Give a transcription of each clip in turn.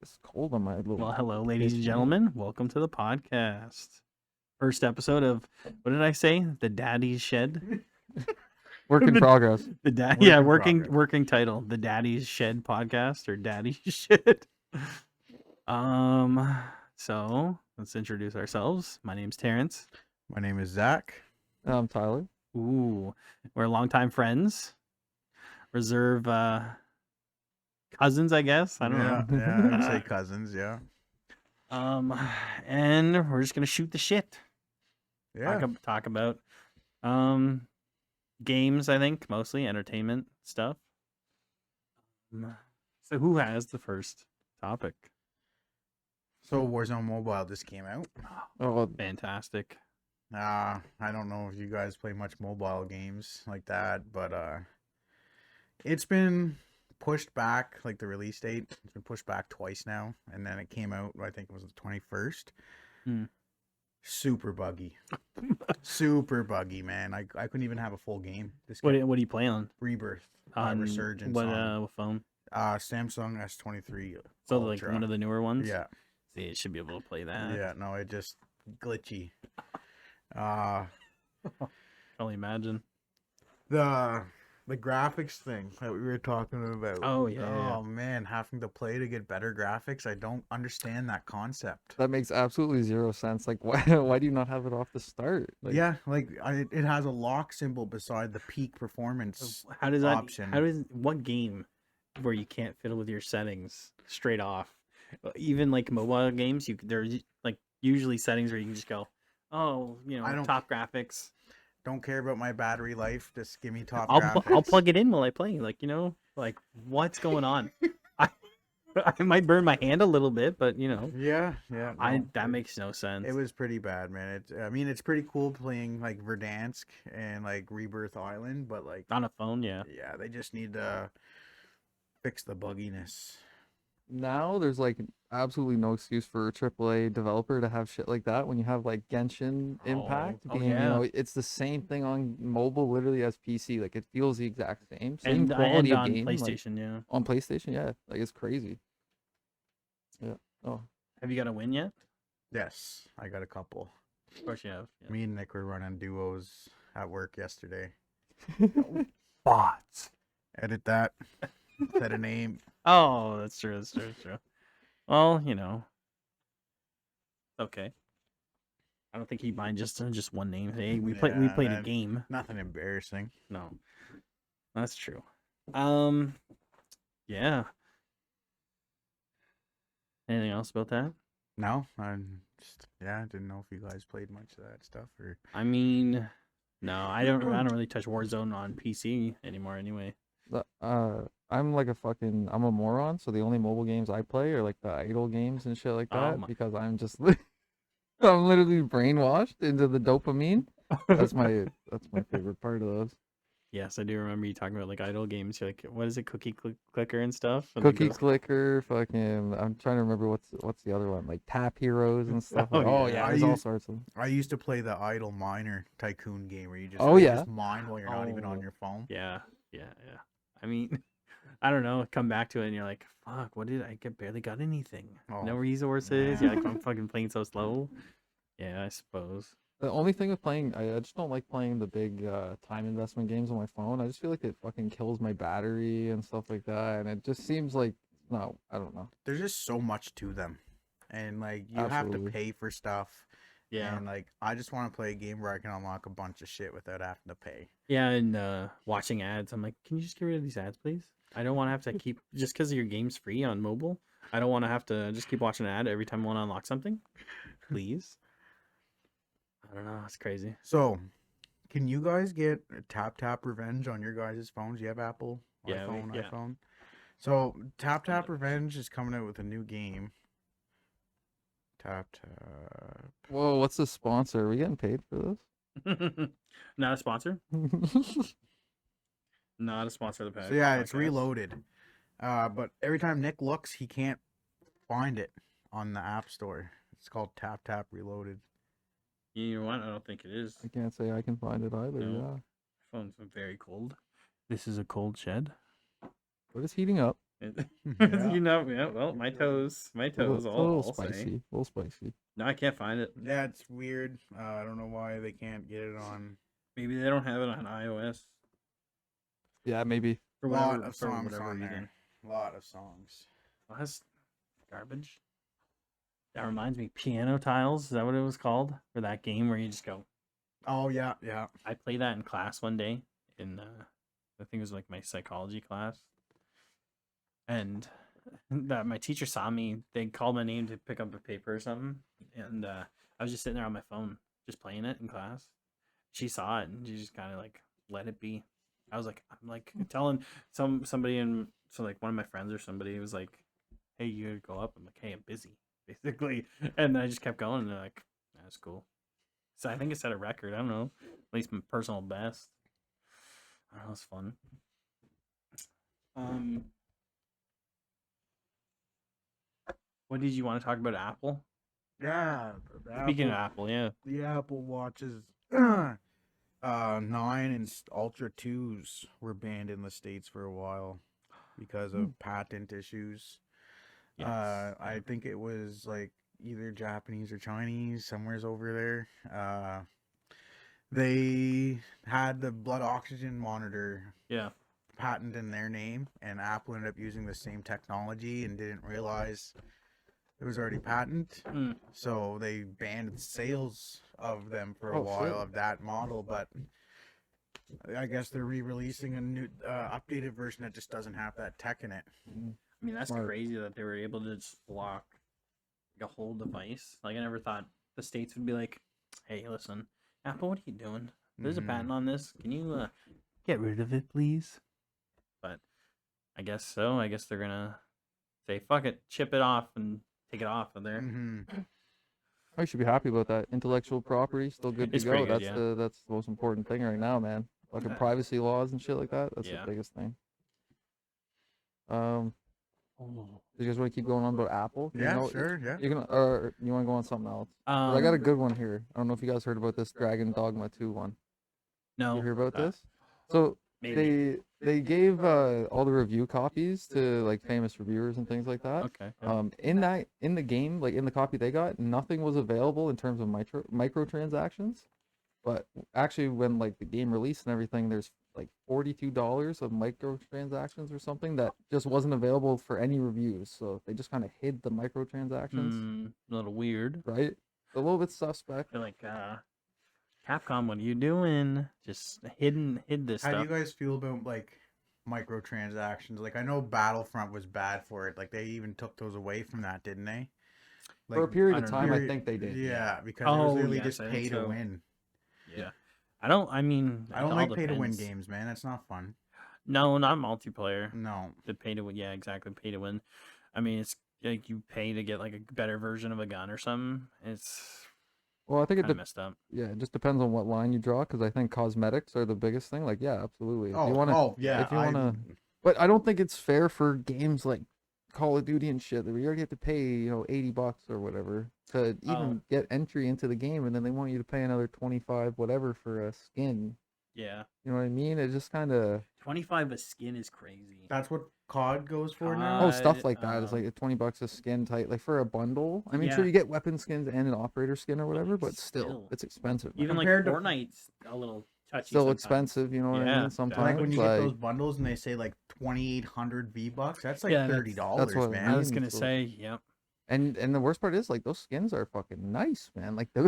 It's cold on my little. Well, hello, ladies and gentlemen. Welcome to the podcast. First episode of what did I say? The Daddy's Shed. Work in The- progress. Working title. The Daddy's Shed podcast or Daddy's Shed. So let's introduce ourselves. My name's Terrence. My name is Zach. I'm Tyler. Ooh, we're longtime friends. Reserve cousins, I guess. I don't know. Yeah, I would say cousins. Yeah. And we're just gonna shoot the shit. Yeah. Talk about games, I think, mostly entertainment stuff. So who has the first topic? So Warzone Mobile just came out. Oh, Fantastic. I don't know if you guys play much mobile games like that, but it's been pushed back, like the release date. It's been pushed back twice now, and then it came out, I think it was the 21st. Hmm. Super buggy. Super buggy, man. I couldn't even have a full game. What do you play on? Rebirth. On Resurgence. what phone? Samsung S23 So like Ultra. one of the newer ones? Yeah. See, it should be able to play that. Yeah, no, it just glitchy. Can only imagine. The graphics thing that we were talking about. Oh yeah. Oh man, having to play to get better graphics. I don't understand that concept. that makes absolutely zero sense. Like, why do you not have it off the start? Like, Yeah, like it has a lock symbol beside the peak performance How does that option. what game where you can't fiddle with your settings straight off? Even like mobile games, there's like usually settings where you can just go, oh, I don't- top graphics. Don't care about my battery life. Just give me top I'll graphics. plug it in while I play. Like like what's going on? I might burn my hand a little bit, but Yeah, yeah. no. that makes no sense. It was pretty bad, man. It's pretty cool playing like Verdansk and like Rebirth Island, but like on a phone, yeah. yeah, they just need to fix the bugginess. now there's like absolutely no excuse for a AAA developer to have shit like that when you have like Genshin Impact oh, being, yeah. it's the same thing on mobile literally as PC. Like it feels the exact same And quality of on game. Like, PlayStation, yeah. on PlayStation, yeah, like it's crazy. Yeah. Oh, Have you got a win yet? Yes, I got a couple. Of course you have. Yeah. Me and Nick were running duos at work yesterday. Bots. Edit that. Set a name. Oh, that's true. That's true. That's true. Well, okay. I don't think he'd mind just one name. Hey, we played a man. game. Nothing embarrassing. No, that's true. Yeah. Anything else about that? No, I didn't know if you guys played much of that stuff or. I mean, no, I don't really touch Warzone on PC anymore. Anyway. I'm like I'm a moron, so the only mobile games I play are like the idle games and shit like Oh that my- because I'm just I'm literally brainwashed into the dopamine. That's my favorite part of those. Yes, I do remember you talking about like idle games. You're like, what is it, clicker and stuff? And, like, Cookie those- Clicker, fucking. I'm trying to remember what's the other one, like Tap Heroes and stuff. Oh, Like, oh yeah. yeah, I there's all used- sorts of them. I used to play the Idle Miner Tycoon game where you just Oh, you yeah. just mine while you're not even on Oh. your phone. Yeah. I mean, I don't know. Come back to it and you're like, fuck, what did I get? Barely got anything. No Oh, resources. man. Yeah, like I'm fucking playing so slow. Yeah, I suppose. The only thing with playing, I just don't like playing the big time investment games on my phone. I just feel like it fucking kills my battery and stuff like that, and it just seems like no, I don't know. There's just so much to them, and like you have Absolutely. to pay for stuff. Yeah. And like I just want to play a game where I can unlock a bunch of shit without having to pay. Yeah, and watching ads, I'm like, can you just get rid of these ads, please? I don't want to have to keep just because your game's free on mobile. I don't want to have to just keep watching an ad every time I want to unlock something. Please. I don't know. It's crazy. So, can you guys get Tap Revenge on your guys' phones? You have Apple, Yeah, yeah. iPhone. So Tap Revenge is coming out with a new game. Tap. Whoa, what's the sponsor? Are we getting paid for Not a sponsor. this? Not a sponsor of the So yeah, it's reloaded. But every time Nick looks, he can't find it on the App Store. It's called Tap Reloaded. You know what? I don't think it is. I can't say I can find it either. No. Yeah, Phone's very cold. This is a cold shed. but it's heating up. Yeah. You know, yeah. Well, my toes, It's a little I'll say. spicy. A little spicy. No, I can't find it. Yeah, it's weird. I don't know why they can't get it on. Maybe they don't have it on iOS Yeah, maybe. A for lot of for songs whatever on reason. there. A lot of songs. Well, that's garbage. That reminds me, piano tiles. Is that what it was called for that game where you just go? Oh yeah, yeah. I played that in class one day in I think it was like my psychology class, and that my teacher saw me. They called my name to pick up a paper or something, and I was just sitting there on my phone, just playing it in class. She saw it and she just kind of like let it be. I'm like telling somebody in so like one of my friends or somebody was like, "Hey, you gotta go up." I'm like, "Hey, I'm busy," basically, and I just kept going. And they're like, "That's cool." So I think it set a record. I don't know, at least my personal best. I don't know, it's fun. Um, what did you want to talk about? Apple. Yeah. Speaking of Apple, yeah. The Apple Watches 9 and Ultra 2s were banned in the States for a while because of patent issues. Yes. I think it was like either Japanese or Chinese, somewhere's over there. They had the blood oxygen monitor Yeah. patent in their name, and Apple ended up using the same technology and didn't realize it was already patent. Mm. So they banned sales of them for a Oh, while shit. of that model, but I guess they're re-releasing a new updated version that just doesn't have that tech in it. I mean, that's Smart. crazy that they were able to just block a whole device. Like, I never thought the states would be like, "Hey, listen, Apple, what are you doing? There's a Mhm. patent on this. Can you get rid of it, please?" But I guess so. I guess they're gonna say, "Fuck it, chip it off and take it off of there." Mhm. I should be happy about that. Intellectual property still good to It's go. pretty good, That's yeah. the most important thing right now, man. Fucking Yeah. privacy laws and shit like that. That's Yeah. the biggest thing. Do Oh. you guys want to keep going on about Apple? Yeah, You know, sure, yeah. You're gonna, or you want to go on something else? 'Cause I got a good one here. I don't know if you guys heard about this Dragon Dogma 2 one. No. You hear about this? So Maybe. they gave all the review copies to like famous reviewers and things like that. Okay. Yeah. In the game, like in the copy they got, nothing was available in terms of microtransactions. But actually, when like the game released and everything, there's like $42 of microtransactions or something that just wasn't available for any reviews. So they just kind of hid the microtransactions, A little weird. right? A little bit suspect. They're like, Capcom, what are you doing? Just hid this How do stuff. you guys feel about like microtransactions? Like I know Battlefront was bad for it. Like they even took those away from that, didn't they? For a Like period I of don't time, know. I think they did. yeah, because it Oh, was literally yes, just I pay think to so. win. Yeah. I mean, I it don't all like pay to win depends. games, man. That's not fun. No, not multiplayer. No. The pay to win. Yeah, exactly. Pay to win. I mean, it's like you pay to get like a better version of a gun or something. It's Well, I think kind of messed up. yeah, it just depends on what line you draw, because I think cosmetics are the biggest thing. Like, yeah, absolutely. If you wanna, yeah. if you wanna, but I don't think it's fair for games like Call of Duty and shit that we already have to pay, $80 or whatever to even get entry into the game, and then they want you to pay another 25 whatever for a skin. Yeah. You know what I mean? It just kind of 25 a skin is crazy. That's what COD goes for now. oh, stuff God, like that is like $20 a skin type, like for a bundle. I mean, Yeah. sure you get weapon skins and an operator skin or whatever, but still, Still. it's expensive. Man. Even like Compared to- Fortnite's a little touchy. Still sometimes. expensive, you know what I Yeah, mean? Sometimes Like when you get like, those bundles and they say like 2,800 V-bucks, that's like Yeah, that's- $30, that's what I man. I was mean, gonna so- say, yep. And the worst part is like those skins are fucking nice, man. Like the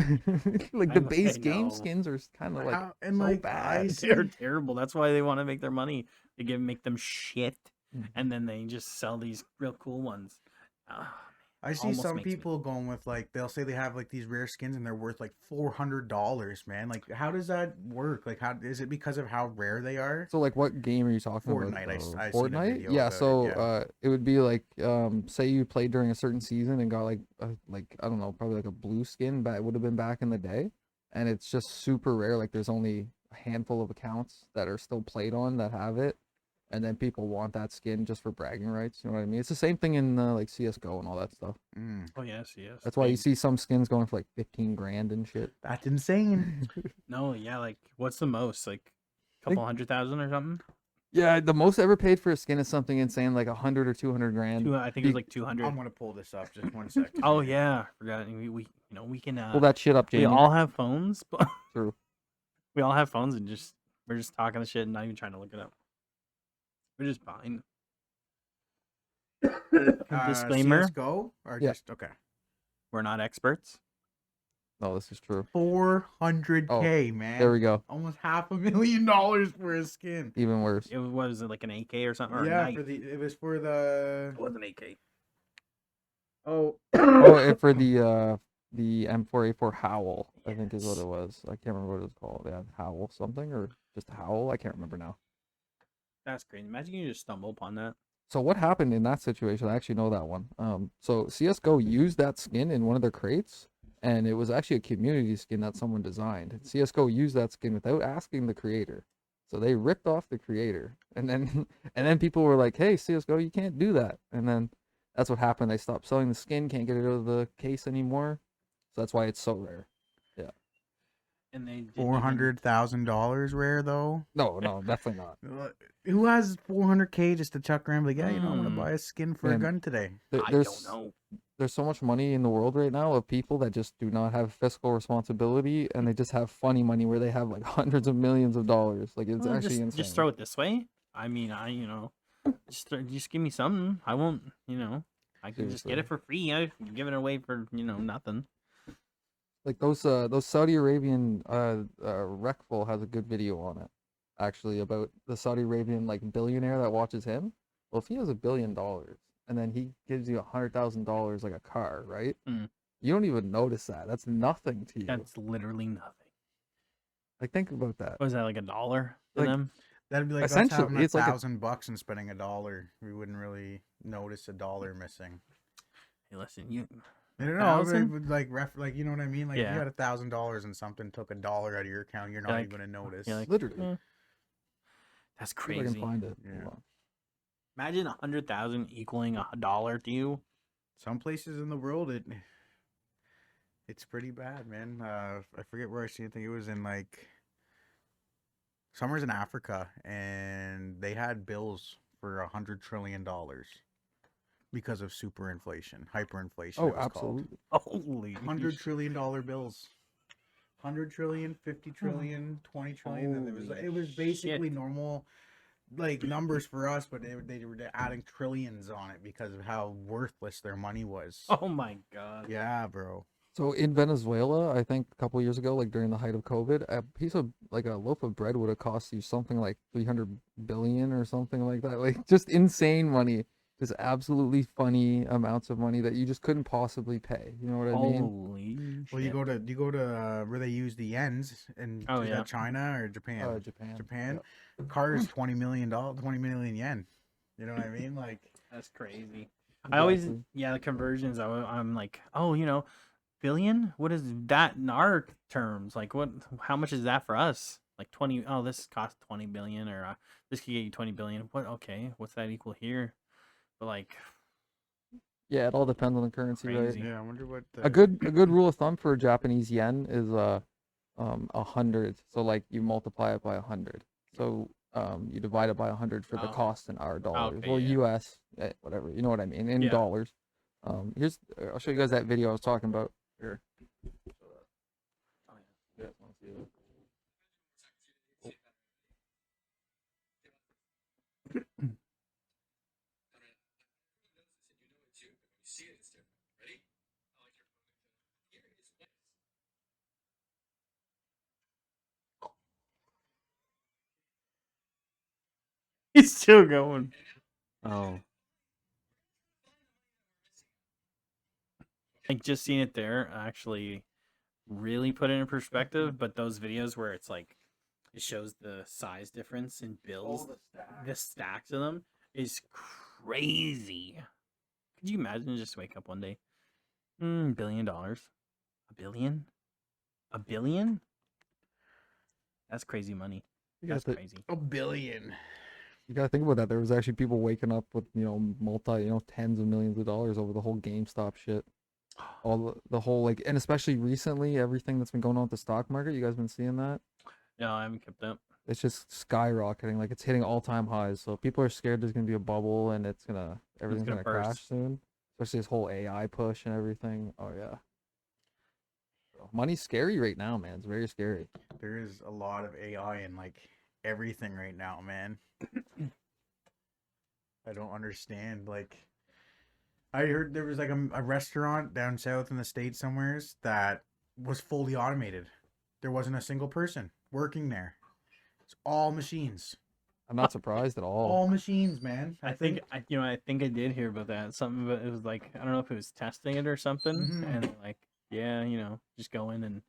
like the I base game know. skins are kind of like How- and so like bad. They're terrible. That's why they want to make their money. They make them shit, Mhm. and then they just sell these real cool ones. I see Almost some makes me- people going with like they'll say they have like these rare skins and they're worth like $400, man. Like how does that work? Like how is it because of how rare they are? So like what game are you talking Fortnite, about? I though? seen a Fortnite? video Yeah, about it, so yeah. it would be like say you played during a certain season and got like I don't know, probably like a blue skin, but it would have been back in the day, and it's just super rare. Like there's only a handful of accounts that are still played on that have it, and then people want that skin just for bragging rights. You know what I mean? It's the same thing in like CS:GO and all that stuff. Mm, Oh yes, yes. That's why you Big- see some skins going for like 15 grand and shit. that's insane. No, yeah. Like, what's the most? Like, a Think- couple 100,000 or something? Yeah, the most ever paid for a skin is something insane, like 100 or 200 grand. I think it was Be- like 200. I'm gonna pull this up. Just one second. Oh here. yeah, forgot. We can. Pull that shit up, We Jamie. all have phones, but True. we all have phones and we're just talking the shit and not even trying to look it up. We're just fine. Disclaimer: CS:GO or Yeah. just okay. we're not experts. No, this is true. 400K, man. There we go. Almost $500,000 for a skin. Even worse. It was like an AK or something. Or a Yeah, knight. it was for the. It was an AK. Oh. Oh, and for the M4A4 Howl, I think is what it was. I can't remember what it was called. Yeah, Howl something or just Howl. I can't remember now. That's crazy. Imagine you just stumble upon that. So what happened in that situation? I actually know that one. So CS:GO used that skin in one of their crates, and it was actually a community skin that someone designed. And CS:GO used that skin without asking the creator, so they ripped off the creator, and then and then people were like, "Hey, CS:GO, you can't do that." And then that's what happened. They stopped selling the skin, can't get it out of the case anymore, so that's why it's so rare. And they didn't $400,000 rare though. No, definitely not. Who has 400K just to chuck around? Like, yeah, you know, I'm gonna Hmm. buy a skin for a Man. gun today. There- I there's don't know. there's so much money in the world right now of people that just do not have fiscal responsibility, and they just have funny money where they have like hundreds of millions of dollars. Like it's Well, actually insane. just throw it this way. I mean, just give me something. I won't. I can just get Seriously. it for free. I give it away for nothing. Like those Saudi Arabian Rekful has a good video on it, actually, about the Saudi Arabian like billionaire that watches him. Well, if he has $1 billion and then he gives you $100,000 like a car, right? Mm. You don't even notice that. That's nothing to you. That's literally nothing. Like think about that. Was that like $1 to Like, them? That'd be like us Essentially, having it's like a- $1,000 and spending $1. We wouldn't really notice $1 missing. Hey, listen, you. I don't know, $1,000? like you know what I mean? Like if Yeah. you had $1,000 and something took $1 out of your account, you're not like- even gonna notice. You're like, Literally. "Eh, that's See if I can crazy. find it. Yeah. Hold on. Imagine 100,000 equaling $1 to you. Some places in the world, it's pretty bad, man. I forget where I seen it. I think it was in like somewhere's in Africa, and they had bills for $100 trillion because of superinflation, hyperinflation. Oh, it was absolutely. Holy. called. $100 trillion bills. 100 trillion, 50 trillion, 20 trillion, and it was Holy basically shit. normal like numbers for us, but they were adding trillions on it because of how worthless their money was. Oh my god. Yeah, bro. So in Venezuela, I think a couple years ago, like during the height of COVID, a piece of like a loaf of bread would have cost you something like 300 billion or something like that. Like just insane money, just absolutely funny amounts of money that you just couldn't possibly pay. You know what I mean? Holy Well, shit. you go to where they use the yens in Oh, is yeah. that China or Japan? Japan. Japan. Car is $20 million, 20 million yen. You know what I mean? Like, That's crazy. I always, Exactly. the conversions, I'm like, oh, billion? What is that in our terms? Like, how much is that for us? Like 20, oh, this costs 20 billion, or this could get you 20 billion. What, okay, what's that equal here? But like, Yeah, it all depends on the currency, Crazy. right? yeah, I wonder what A good rule of thumb for Japanese yen is 100. So like you multiply it by 100. So you divide it by 100 for the Oh. cost in our dollars. Okay, Well, yeah. US, whatever. You know what I mean? In Yeah. dollars. I'll show you guys that video I was talking about. Here. You guys wanna see it? he's still going. Oh. Like just seeing it there actually really put it in perspective. But those videos where it's like it shows the size difference in bills, the stacks of them is crazy. Could you imagine just wake up one day, $1 billion, $1 billion, $1 billion? That's crazy money. You That's gotta, crazy. $1 billion. you gotta think about that. There was actually people waking up with, tens of millions of dollars over the whole GameStop shit. All the whole and especially recently, everything that's been going on with the stock market. You guys been seeing that? No, I haven't kept up. it's just skyrocketing. Like it's hitting all-time highs. So people are scared there's gonna be a bubble and everything's gonna gonna crash burst. soon. Especially this whole AI push and everything. Oh yeah. So, money's scary right now, man. It's very scary. There is a lot of AI in like everything right now, man. I don't understand. Like, I heard there was like a restaurant down south in the States somewheres that was fully automated. There wasn't a single person working there. It's all machines. I'm not surprised at all. All machines, man. I think I think I did hear about that. Something, but it was like I don't know if it was testing it or something, Mhm. and like yeah, just go in and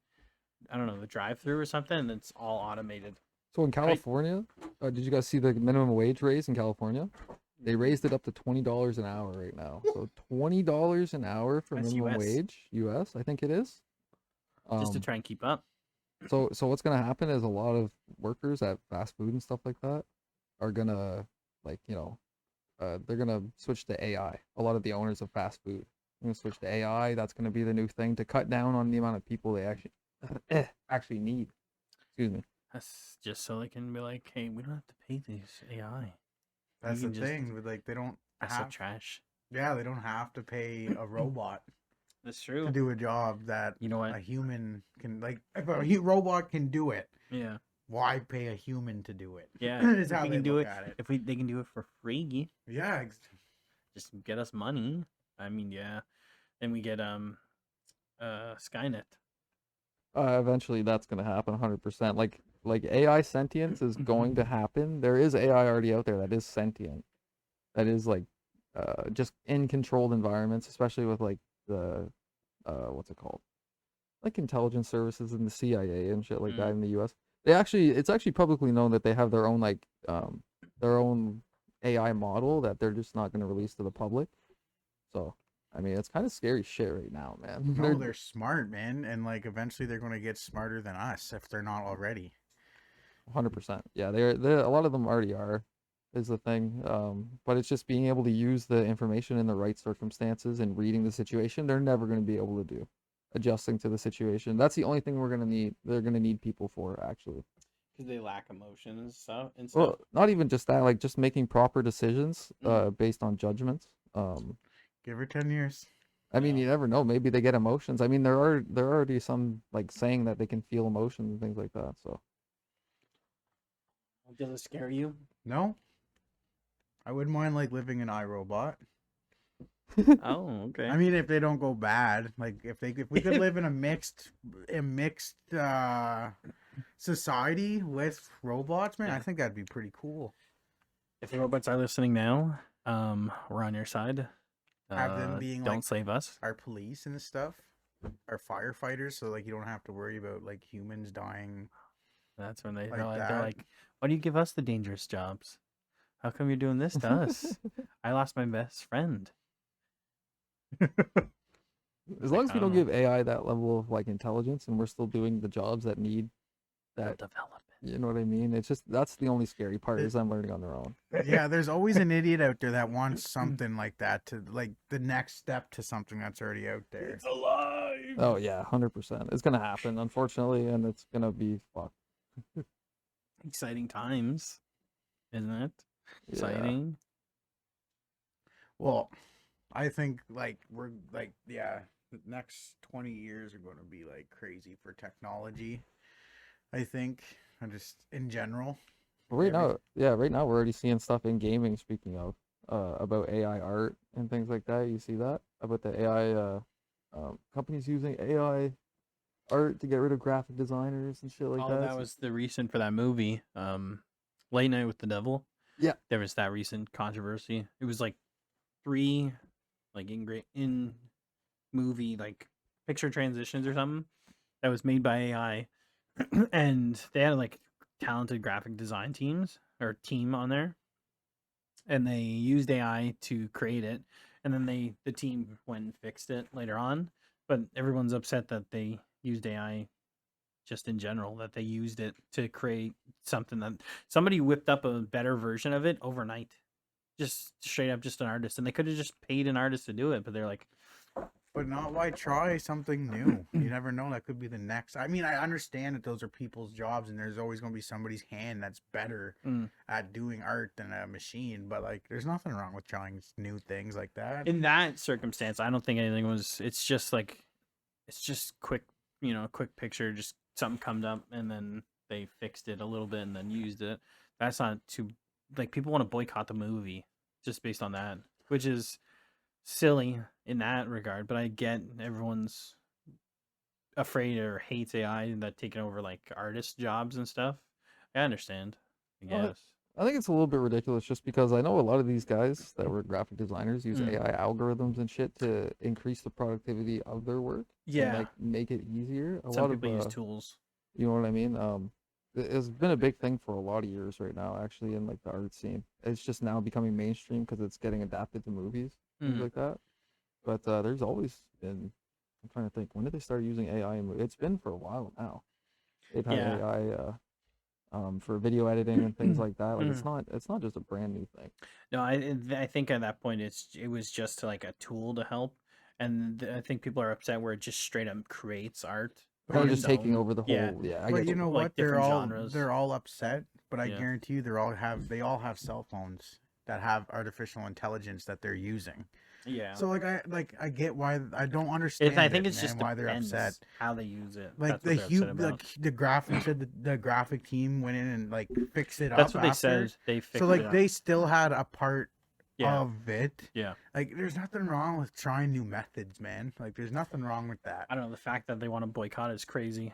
I don't know the drive-through or something, and it's all automated. So in California, did you guys see the minimum wage raise in California? They raised it up to $20 an hour right now. So $20 an hour for That's minimum US. wage, US, I think it is. Just to try and keep up. So what's gonna happen is a lot of workers at fast food and stuff like that are gonna like they're gonna switch to AI. A lot of the owners of fast food are gonna switch to AI. That's gonna be the new thing to cut down on the amount of people they actually need. Excuse me. That's just so they can be like, hey, we don't have to pay these AI. That's the can just- thing. With like, they don't That's the have. trash. Yeah, they don't have to pay a robot That's to true. do a job that You know what? a human can. Like, if a robot can do it, Yeah, why pay a human to do it? yeah. Is If how we they can do look it, at it. if they can do it for free, Yeah, just get us money. I mean, yeah. Then we get Skynet. Eventually that's gonna happen 100%. Like AI sentience is going to happen. There is AI already out there that is sentient. That is like just in controlled environments, especially with like the what's it called? Like intelligence services and the CIA and shit like that in the US. It's actually publicly known that they have their own AI model that they're just not going to release to the public. So, I mean, it's kind of scary shit right now, man. no, they're smart, man, and like eventually they're going to get smarter than us if they're not already. 100%. Yeah, they're a lot of them already are, is the thing. But it's just being able to use the information in the right circumstances and reading the situation. They're never going to be able to do adjusting to the situation. That's the only thing we're gonna need. They're gonna need people for actually. Because they lack emotion and stuff. Well, not even just that. Like just making proper decisions, based on judgments. Give her 10 years. I mean, Yeah. you never know. Maybe they get emotions. I mean, there are already some like saying that they can feel emotions and things like that. So Does it scare you? No, I wouldn't mind like living in iRobot. Oh, okay. I mean, if they don't go bad, like if we could live in a mixed society with robots, man, I think that'd be pretty cool. If the robots are listening now, we're on your side. Have them being don't like save us. our police and stuff, our firefighters, so like you don't have to worry about like humans dying. That's when they're that. like, why do you give us the dangerous jobs? How come you're doing this to us? I lost my best friend. as long as we I don't don't know. give AI that level of like intelligence and we're still doing the jobs that need They'll that, develop it. you know what I mean? It's just that's the only scary part is them learning on their own. Yeah, there's always an idiot out there that wants something like that to like the next step to something that's already out there. alive. Oh yeah, 100%. It's gonna happen, unfortunately, and it's gonna be fucked. Exciting times, isn't it? Yeah. Exciting. Well, I think like we're like the next 20 years are going to be like crazy for technology. I think, and just in general. But right now we're already seeing stuff in gaming. Speaking of, about AI art and things like that. You see that about the AI companies using AI art to get rid of graphic designers and shit like Oh, that. that was the recent for that movie, Late Night with the Devil. Yeah. There was that recent controversy. It was like 3 like in movie like picture transitions or something that was made by AI. And they had like talented graphic design team on there. And they used AI to create it. And then the team went and fixed it later on. But everyone's upset that they used AI just in general, that they used it to create something that somebody whipped up a better version of it overnight. Just straight up just an artist. And they could have just paid an artist to do it, but they're like, But not why try something new? You never know. That could be the next. I mean, I understand that those are people's jobs, and there's always going to be somebody's hand that's better Mm. at doing art than a machine. But like, there's nothing wrong with trying new things like that. In that circumstance, I don't think anything was. It's just like, it's just quick, quick picture. Just something come up, and then they fixed it a little bit, and then used it. That's not too like people want to boycott the movie just based on that, which is silly in that regard. But I get everyone's afraid or hates AI that taking over like artist jobs and stuff. I understand. I Well, guess. I think it's a little bit ridiculous just because I know a lot of these guys that were graphic designers use Mm. AI algorithms and shit to increase the productivity of their work and Yeah. like make it easier. A Some lot people use of tools. you know what I mean? It's been a big thing for a lot of years right now, actually, in like the art scene. It's just now becoming mainstream because it's getting adapted to movies, things Mm. like that. But there's always been. I'm trying to think. When did they start using AI in movies? It's been for a while now. They've had Yeah. AI for video editing and things like that. Like Mhm. it's not just a brand new thing. No, I think at that point it was just like a tool to help, and I think people are upset where it just straight up creates art. But Kind on of you, just its taking own. over the Yeah. whole. Yeah, I but get you you. know Like what? different genres. They're all upset. But I Yeah. guarantee you, they all have cell phones that have artificial intelligence that they're using. Yeah. So I get why I don't understand. I think it, it's man, just why they're depends upset. how they use it. Like That's what they're upset about. like the graphic said the graphic team went in and like fixed it That's up what they after. said. They fixed So it like up. they still had a part Yeah. of it. Yeah. Like there's nothing wrong with trying new methods, man. Like there's nothing wrong with that. I don't know. The fact that they want to boycott is crazy.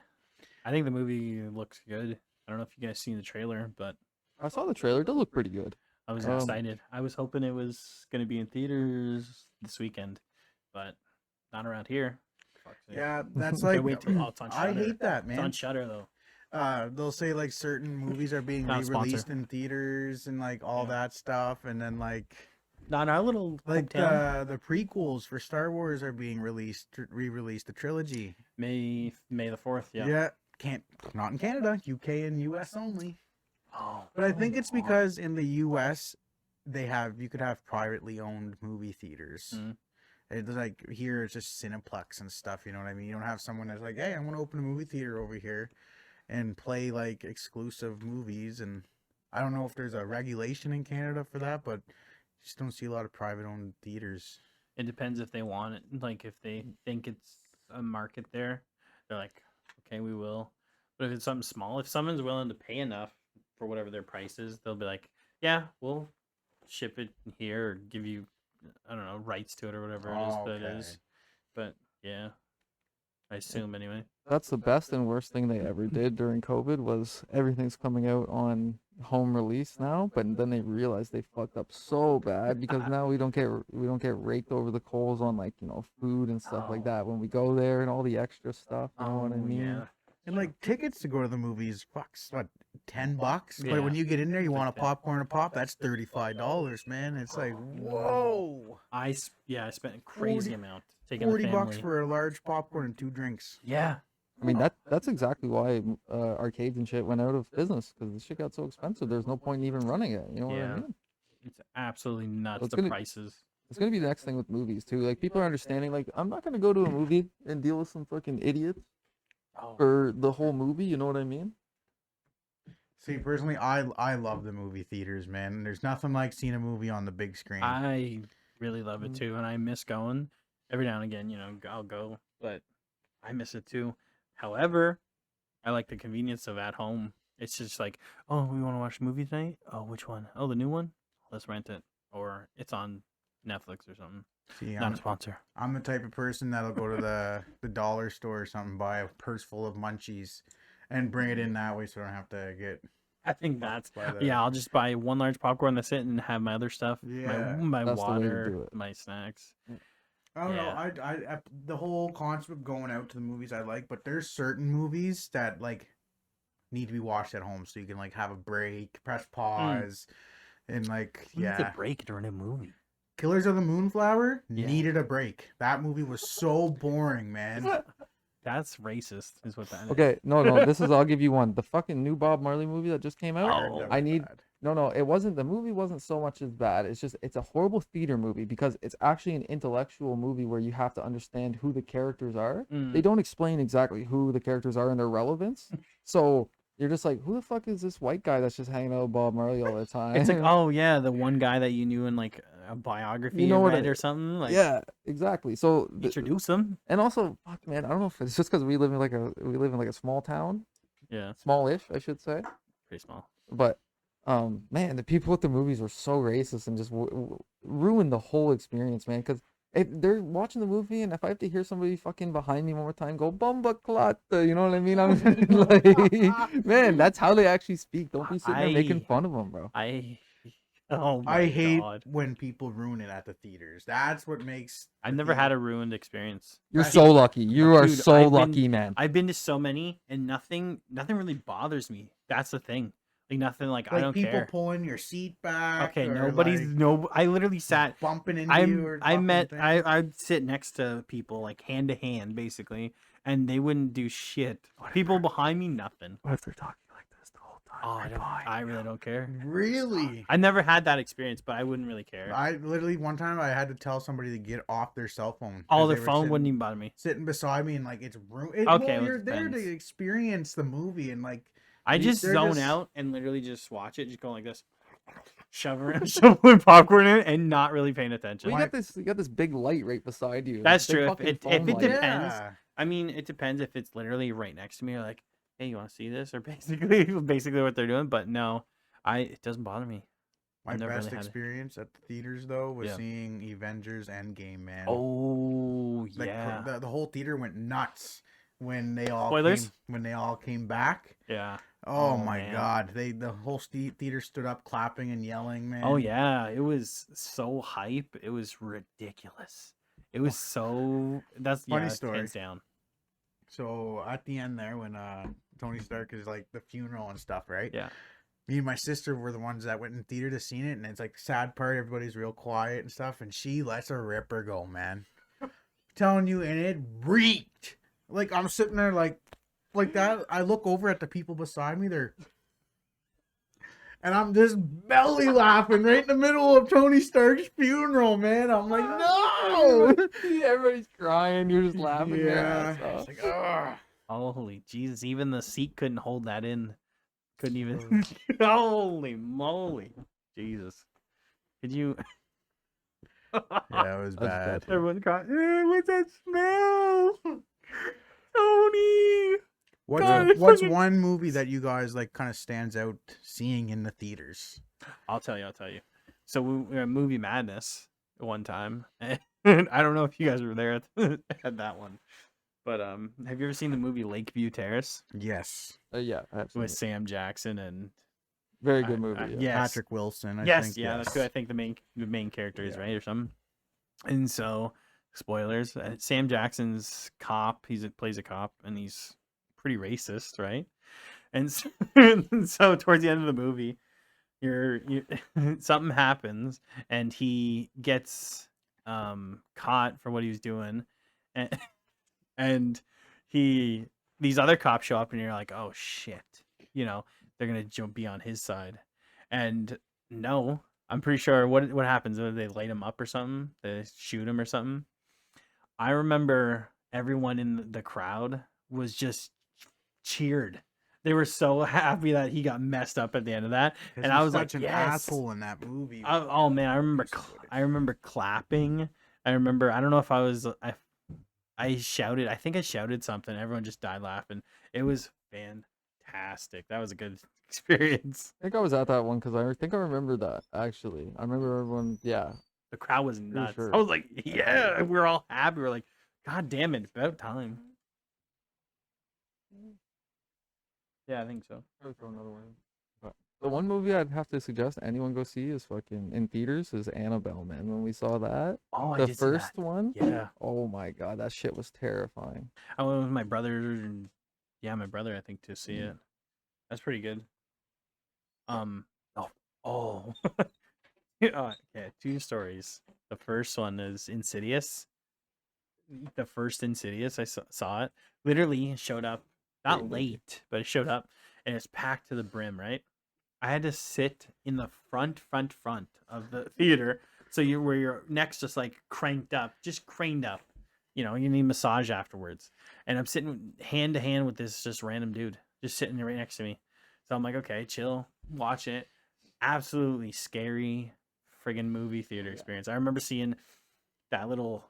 I think the movie looks good. I don't know if you guys seen the trailer, but I saw the trailer. It does look pretty good. I was Um, excited. I was hoping it was going to be in theaters this weekend, but not around here. Fuck's sake. Yeah, that's Can't like wait till it's on I Shudder. hate that, It's on man. Shutter though. They'll say like certain movies are being Not a sponsor. re-released in theaters and like all Yeah. that stuff, and then like Not our little like hometown. the prequels for Star Wars are being re-released, the trilogy. May the 4th. Yeah. Yeah, can't not in Canada, UK and US only. Oh. But I think it's because in the US you could have privately owned movie theaters. Mhm. It's like here it's just Cineplex and stuff, you know what I mean? You don't have someone that's like, hey, I'm gonna open a movie theater over here and play like exclusive movies, and I don't know if there's a regulation in Canada for that, but just don't see a lot of private owned theaters. It depends if they want it. Like if they think it's a market there, they're like, okay, we will. But if it's something small, if someone's willing to pay enough for whatever their price is, they'll be like, yeah, we'll ship it here or give you, I don't know, rights to it or whatever it is that it Okay. is. But yeah, I assume anyway. That's the best and worst thing they ever did during COVID was everything's coming out on home release now, but then they realized they fucked up so bad because now we don't get raked over the coals on like, food and stuff like Oh. that when we go there and all the extra stuff, you know what I Oh, mean? yeah. And like tickets to go to the movies, fucks what, $10? Yeah. But when you get in there, you It's want like a popcorn a pop. That's $35, man. It's like whoa, I spent a crazy 40 amount taking the $40 family. for a large popcorn and 2 drinks. Yeah. I mean that's exactly why arcades and shit went out of business because the shit got so expensive. There's no point in even running it. You know what Yeah. I mean? It's absolutely nuts, It's the gonna- prices. It's gonna be the next thing with movies too. Like people are understanding. Like I'm not gonna go to a movie and deal with some fucking idiots Oh. for the whole movie. You know what I mean? See, personally, I love the movie theaters, man. There's nothing like seeing a movie on the big screen. I really love it Mm. too, and I miss going. Every now and again, I'll go, but I miss it too. However, I like the convenience of at home. It's just like, oh, we want to watch a movie tonight? Oh, which one? Oh, the new one? Let's rent it. Or it's on Netflix or something. See, Not a sponsor. I'm the type of person that'll go to the dollar store or something, buy a purse full of munchies, and bring it in that way, so I don't have to get. I think that's by the- yeah. I'll just buy one large popcorn. That's it, and have my other stuff. Yeah. my That's the way to water, do it. my snacks. I don't know. Yeah. I the whole concept of going out to the movies I like, but there's certain movies that like need to be watched at home, so you can like have a break, press pause, and like Who needs a yeah. break during a movie. Killers of the Moonflower Yeah. needed a break. That movie was so boring, man. That's racist, is what that is. Okay, no, this is I'll give you one. The fucking new Bob Marley movie that just came out. Oh. That I was need bad. No, it wasn't. The movie wasn't so much as bad. It's just it's a horrible theater movie because it's actually an intellectual movie where you have to understand who the characters are. They Mm. don't explain exactly who the characters are and their relevance. So you're just like, who the fuck is this white guy that's just hanging out with Bob Marley all the It's like, time? oh yeah, the one guy that you knew in like a You biography know you what? read or something. Like, Yeah, exactly. So introduce them. and also, fuck man, I don't know if it's just because we live in like a small town, Yeah, smallish, I should say. pretty small. But man, the people at the movies were so racist and just ruined the whole experience, man. Because if they're watching the movie and if I have to hear somebody fucking behind me one more time go "Bomba Clotta," you know what I mean? I'm like, man, that's how they actually speak. Don't be sitting there making I fun of them, bro. oh my I hate god, when people ruin it at the theaters. That's what makes. I've the never had theater- a ruined experience. You're Right. so lucky. You are Dude, so I've been- lucky, man. I've been to so many, and nothing really bothers me. That's the thing. Like nothing. Like I Like don't people care. pulling your seat back. Okay, or, nobody's like, no. I literally sat. bumping into you. Or I fucking met. thing. I'd sit next to people like hand to hand, basically, and they wouldn't do shit. People behind me, nothing. What if they're talking like this the whole time? Oh, I really don't care. Really. I never had that experience, but I wouldn't really care. I literally one time I had to tell somebody to get off their cell phone. Oh, 'cause their they were phone wouldn't sitting- even bother me. sitting beside me and like it's ruined. Okay, Well, well, it you're there depends. to experience the movie and like I They- just they're zone just- out and literally just watch it, just going like this, shoveling popcorn in, and not really paying attention. Well, you got this big light right beside you. That's big true. If fucking it phone light. depends. Yeah. I mean, it depends if it's literally right next to me or like, hey, you want to see this? Or basically what they're doing. But no, it doesn't bother me. My I've never best really had it. experience at the theaters though was Yeah. seeing Avengers Endgame, man. Oh Like, yeah, the whole theater went nuts when they all Spoilers? came back. yeah. Oh, Oh, my man. god, the whole theater stood up clapping and yelling, man. Oh yeah, it was so hype. It was ridiculous. It was so Funny yeah, story. hands down. So at the end there, when Tony Stark is like the funeral and stuff, right? Yeah. Me and my sister were the ones that went in theater to see it, and it's like the sad part. Everybody's real quiet and stuff, and she lets a ripper go, man. Telling you, and it reeked. Like I'm sitting there like that. I look over at the people beside me. And I'm just belly laughing right in the middle of Tony Stark's funeral, man. I'm like, no. Everybody's crying. You're just laughing. your Yeah. ass off. It's like, ugh. Holy Jesus! Even the seat couldn't hold that in. Couldn't even. Holy moly! Jesus. Could you? Yeah, it was That's bad. bad. Everyone's crying. What's that smell? Tony. God, What's fucking- one movie that you guys like kind of stands out seeing in the theaters? I'll tell you. So we were at Movie Madness one time, and I don't know if you guys were there at that one, but have you ever seen the movie Lakeview Terrace Yes. Yeah, absolutely. with Sam Jackson and Very good I- movie. I- yeah. Yes. Patrick Wilson. I yes, think, yeah, that's good. I think the main character is Yeah. right or something. And so, spoilers: Sam Jackson's cop. Plays a cop, and he's pretty racist, right? And so, and so towards the end of the movie, you something happens, and he gets caught for what he was doing, and these other cops show up, and you're like, oh shit, they're gonna be on his side, and no. I'm pretty sure what happens. They light him up or something. They shoot him or something. I remember everyone in the crowd was just cheered. They were so happy that he got messed up at the end of that. 'Cause And I he's was like, such an yes. asshole in that movie. Oh man, So good. I remember clapping. I don't know if I shouted. I think I shouted something. Everyone just died laughing. It was fantastic. That was a good experience. I think I was at that one because I think I remember that actually. I remember everyone. Yeah, The crowd was nuts. sure. I was like, yeah, we're all happy. We're like, God damn it, about time. Yeah, I think so. I'll throw another one in. But the one movie I'd have to suggest anyone go see is fucking in theaters is Annabelle, man. When we saw that, Oh, I the did see first that. one, Yeah, oh my god, that shit was terrifying. I went with my brother. And my brother, I think, to see it. That's pretty good. Oh. Yeah, two stories. The first one is Insidious. The first Insidious, I saw it. Literally showed up, not late, but it showed up, and it's packed to the brim, right? I had to sit in the front of the theater. So where your neck's just like cranked up, just craned up. You know, you need massage afterwards. And I'm sitting hand to hand with this just random dude, just sitting right next to me. So I'm like, okay, chill, watch it. Absolutely scary friggin' movie theater experience. I remember seeing that little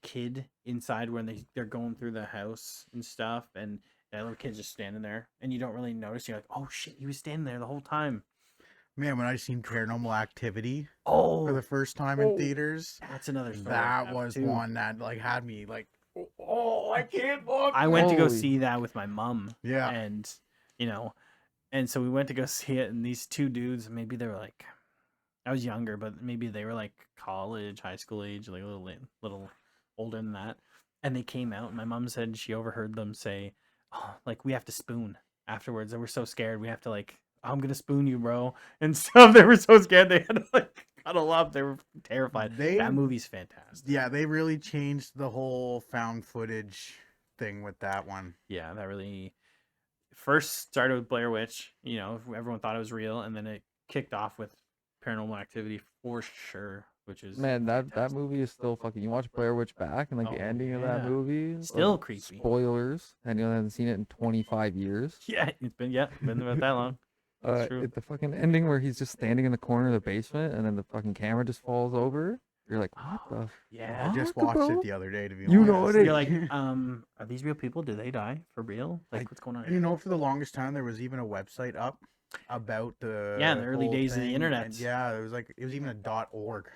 kid inside when they're going through the house and stuff, and that little kid's just standing there, and you don't really notice. You're like, oh shit, he was standing there the whole time. Man, when I seen Paranormal Activity Oh, for the first time in Oh. theaters, that's another story. that was too. one that like had me like, oh, I can't look. I went to go Holy- see that with my mom. Yeah. And, you know, and so we went to go see it, and these two dudes, maybe they were like, I was younger, but maybe they were like college, high school age, like a little older than that. And they came out, and my mom said she overheard them say, oh, like, we have to spoon afterwards. They were so scared. We have to, like, I'm going to spoon you, bro. And stuff. They were so scared. They had to, like, cuddle up. They were terrified. That movie's fantastic. Yeah, they really changed the whole found footage thing with that one. Yeah, that really first started with Blair Witch. You know, everyone thought it was real, and then it kicked off with Paranormal Activity for sure, which is Man, that movie is still fucking. You watch Blair Witch back and like the Oh, ending of that yeah. movie. Still creepy. Spoilers, and you haven't seen it in 25 years. Yeah, it's been about that long. That's true. The fucking ending where he's just standing in the corner of the basement, and then the fucking camera just falls over. You're like, what the? Yeah, I just Fuck, watched bro. it the other day, to be You honest. know it is. you're like, are these real people? Do they die for real? Like, what's going on? You know, for the longest time, there was even a website up about the Yeah, the early whole days of the thing, internet. and yeah, it was even a .org.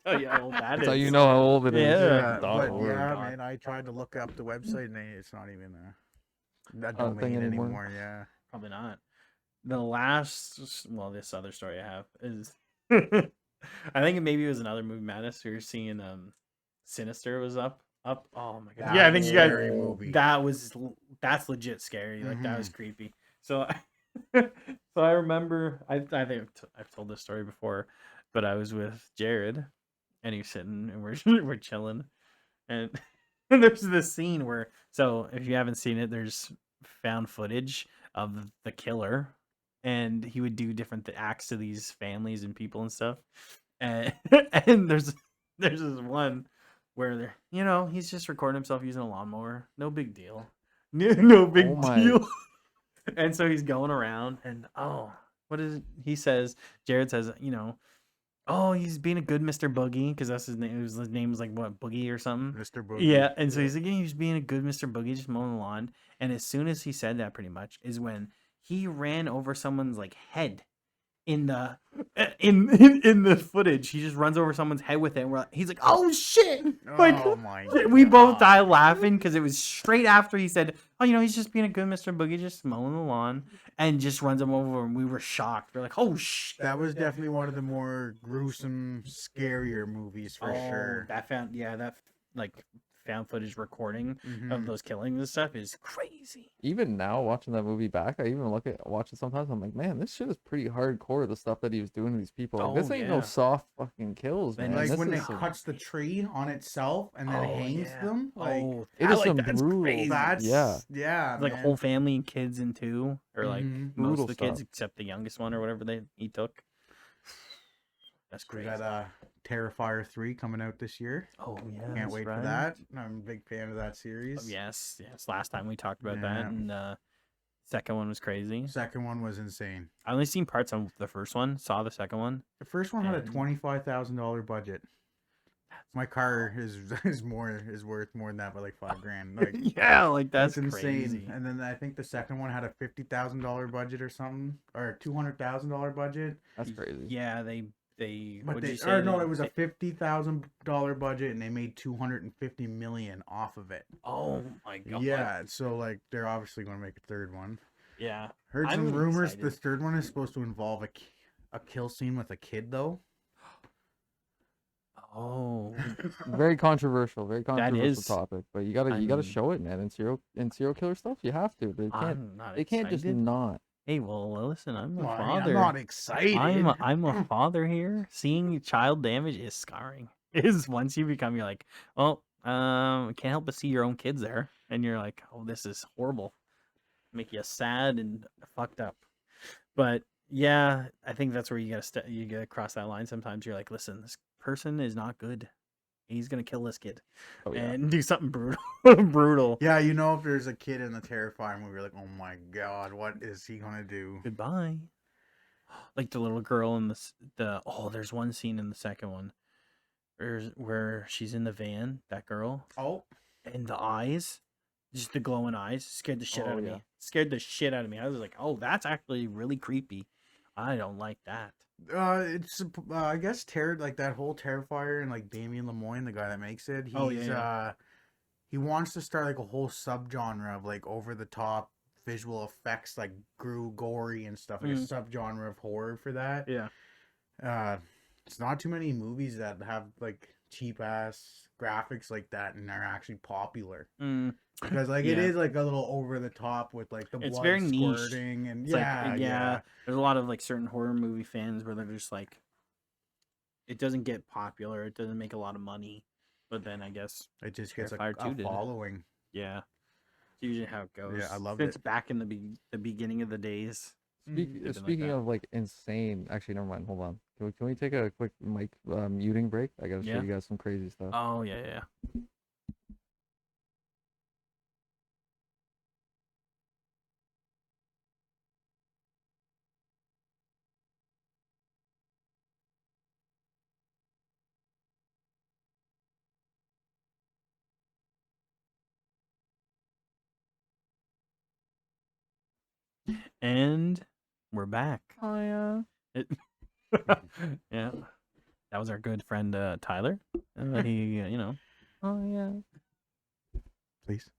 Oh yeah, well, that That's how is. you know how old it is. Yeah. but .org. yeah, God. man, I tried to look up the website and it's not even that Not a thing domain anymore. anymore. Yeah, Probably not. The last, well, this other story I have is, I think maybe it was another movie madness. We were seeing Sinister was up. Oh my god. Yeah, I think you guys. Scary movie. That's legit scary. Like that was creepy. So, so I remember I think I've told this story before, but I was with Jared, and he's sitting and we're chilling, and there's this scene where, so if you haven't seen it, there's found footage of the killer, and he would do different acts to these families and people and stuff, and and there's this one where he's just recording himself using a lawnmower, no big deal, no big Oh my. deal. And so he's going around, and what is it? He says, Jared says, oh, he's being a good Mr. Boogie, because that's his name. His name was like what, Boogie or something. Mr. Boogie. Yeah, and so he's like, he was being a good Mr. Boogie, just mowing the lawn. And as soon as he said that, pretty much, is when he ran over someone's like head in the in the footage. He just runs over someone's head with it. And he's like, oh shit! Like, Oh my we both God. died laughing because it was straight after he said, oh, he's just being a good Mr. Boogie, just mowing the lawn, and just runs him over, and we were shocked. We're like, oh shit! That was definitely one of the more gruesome, scarier movies for sure. That found footage recording Mhm. of those killings and stuff is crazy. Even now, watching that movie back, I even watch it sometimes. I'm like, man, this shit is pretty hardcore. The stuff that he was doing to these people. Like, this Oh, ain't yeah. no soft fucking kills, And man. Like This when is it some- cuts the tree on itself and then Oh, hangs yeah. them. Like It is some that's brutal- crazy. that's Yeah. Like man. whole family and kids in two, or like Mhm. most Brutal of the kids stuff. except the youngest one or whatever he took. That's We crazy. got Terrifier 3 coming out this year. Oh yeah, Can't that's wait right. for that. I'm a big fan of that series. Oh, yes. Last time we talked about that, Yeah. and second one was crazy. Second one was insane. I only seen parts of the first one. Saw the second one. The first one had a And- $25,000 budget. My car is worth more than that by like $5,000. Like Yeah, like that's insane. crazy. And then I think the second one had a $50,000 budget or something, or $200,000 budget. That's crazy. Yeah, they. But What'd they, you say? or no, it was a $50,000 budget, and they made $250 million off of it. Oh my god. Yeah, so like they're obviously going to make a third one. Yeah. Heard I'm some really rumors. excited. This third one is supposed to involve a kill scene with a kid, though. Oh. Very controversial. Very controversial is- topic. But you gotta I'm- show it, man. In serial killer stuff, you have to. They can't. I'm not They can't just excited. not. Hey, well, listen, I'm a Well, I mean, father. I'm not excited. I'm a father here. Seeing child damage is scarring. Is once you become, you're like, well, can't help but see your own kids there, and you're like, oh, this is horrible. Make you sad and fucked up. But yeah, I think that's where you gotta you gotta cross that line. Sometimes you're like, listen, this person is not good. He's gonna kill this kid Oh yeah. and do something brutal. Brutal. Yeah, you know, if there's a kid in the Terrifier movie, you're like, oh my god, what is he gonna do? Goodbye. Like the little girl in there's one scene in the second one where she's in the van, that girl, Oh, and the eyes, just the glowing eyes, scared the shit Oh, out of yeah. me. Scared the shit out of me. I was like, oh, that's actually really creepy. I don't like that. it's I guess like that whole Terrifier and like Damien Lemoyne, the guy that makes it. Oh, yeah. He wants to start like a whole subgenre of like over the top visual effects, like gory and stuff, like a subgenre of horror for that. Yeah. It's not too many movies that have like cheap ass graphics like that and are actually popular. Mm. Because like it Yeah. is like a little over the top with like the It's blood very niche. squirting and It's like, yeah. there's a lot of like certain horror movie fans where they're just like, it doesn't get popular, it doesn't make a lot of money, but then I guess It just gets Terrifier 2 a did. following. Yeah, it's usually how it goes. Yeah, I loved Since it. back in the beginning of the days. They've been like Speaking that. of like insane, actually, never mind. Hold on. Can we take a quick mic muting break? I gotta show Yeah. you guys some crazy stuff. Oh yeah. And we're back. Oh yeah. It, yeah, that was our good friend Tyler. He, Oh yeah. Please.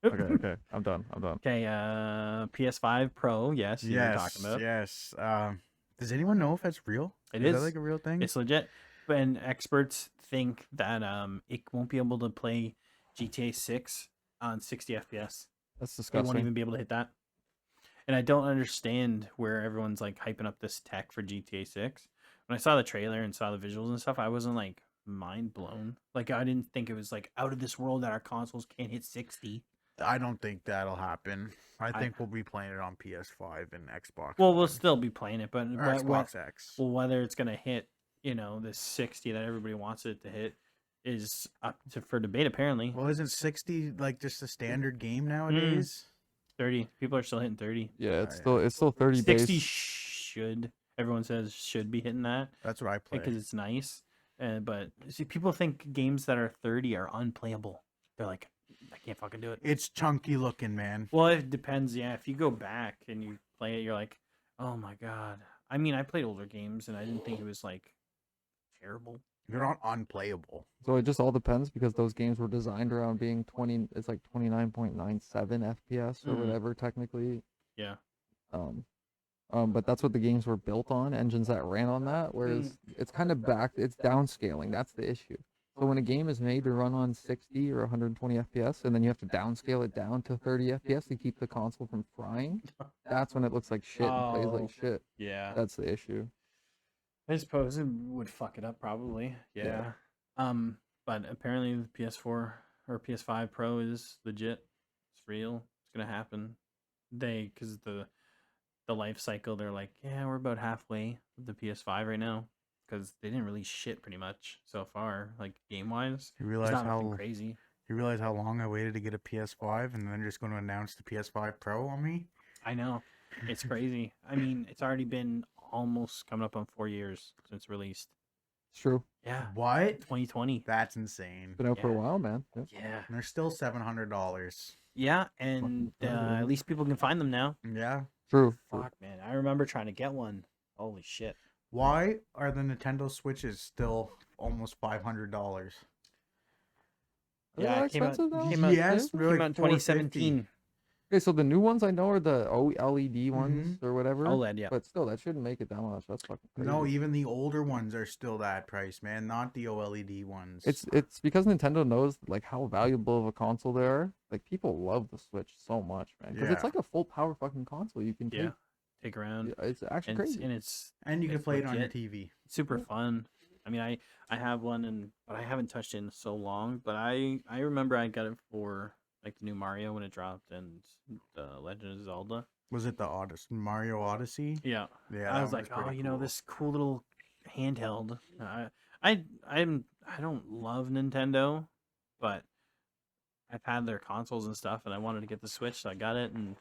Okay. I'm done. Okay, PS5 Pro. Yes, you were talking about. Yes. Does anyone know if that's real? It Is is. that like a real thing? It's legit. And experts think that it won't be able to play GTA 6 on 60 FPS. That's It disgusting. won't even be able to hit that. And I don't understand where everyone's like hyping up this tech for GTA 6. When I saw the trailer and saw the visuals and stuff, I wasn't like mind blown. Like I didn't think it was like out of this world that our consoles can't hit 60. I don't think that'll happen. I I- think we'll be playing it on PS5 and Xbox. Well, we'll One. still be playing it, but Or Xbox X. well, whether it's gonna hit, this 60 that everybody wants it to hit, is up for debate. Apparently, Well, isn't 60 like just a standard game nowadays? 30 people are still hitting 30. Yeah, it's Yeah. still 30 60 base. should everyone says should be hitting that That's what I play. because it's nice. But see, people think games that are 30 are unplayable. They're like, I can't fucking do it. It's chunky looking, man. Well, it depends. Yeah, if you go back and you play it, you're like, oh my god. I mean, I played older games and I didn't think it was like terrible. They're not unplayable. So it just all depends because those games were designed around being 20. It's like 29.97 FPS or Mhm. whatever technically. Yeah. But that's what the games were built on, engines that ran on that. Whereas it's kind of it's downscaling. That's the issue. So when a game is made to run on 60 or 120 FPS, and then you have to downscale it down to 30 FPS to keep the console from frying, that's when it looks like shit and plays Oh. like shit. Yeah. That's the issue. I suppose it would fuck it up probably. Yeah. But apparently the PS4 or PS5 Pro is legit. It's real. It's gonna happen. Because the life cycle, they're like, yeah, we're about halfway with the PS5 right now because they didn't release shit pretty much so far, like game wise. You It's realize not how nothing crazy. you realize how long I waited to get a PS5, and then they're just going to announce the PS5 Pro on me? I know. It's crazy. I mean, it's already been almost coming up on 4 years since released. It's true. Yeah. What? 2020. That's insane. Been out for a Yeah. while, man. Yeah. Yeah. And they're still $700. Yeah, and Fucking at least people can find them now. Yeah. True. Fuck, man. I remember trying to get one. Holy shit. Why are the Nintendo Switches still almost $500? Are they Yeah, that it came out- expensive now? came out- Yes, Came they're like out in 450. 2017. Okay, so the new ones I know are the OLED ones or whatever. OLED, yeah. But still, that shouldn't make it that much. That's fucking crazy. No, even the older ones are still that price, man. Not the OLED ones. It's because Nintendo knows like how valuable of a console they are. Like people love the Switch so much, man. Because it's Yeah. like a full power fucking console. You can Yeah. Take around. take. It's actually And crazy. and you can it's play it on your legit. TV. Super fun. I mean, I have one, but I haven't touched it in so long. But I remember I got it for like the new Mario when it dropped and the Legend of Zelda. Was it the Odyssey, Mario Odyssey? Yeah. Yeah, I that was one like, pretty oh, you know, cool. this cool little handheld. I don't love Nintendo, but I've had their consoles and stuff, and I wanted to get the Switch, so I got it, and it's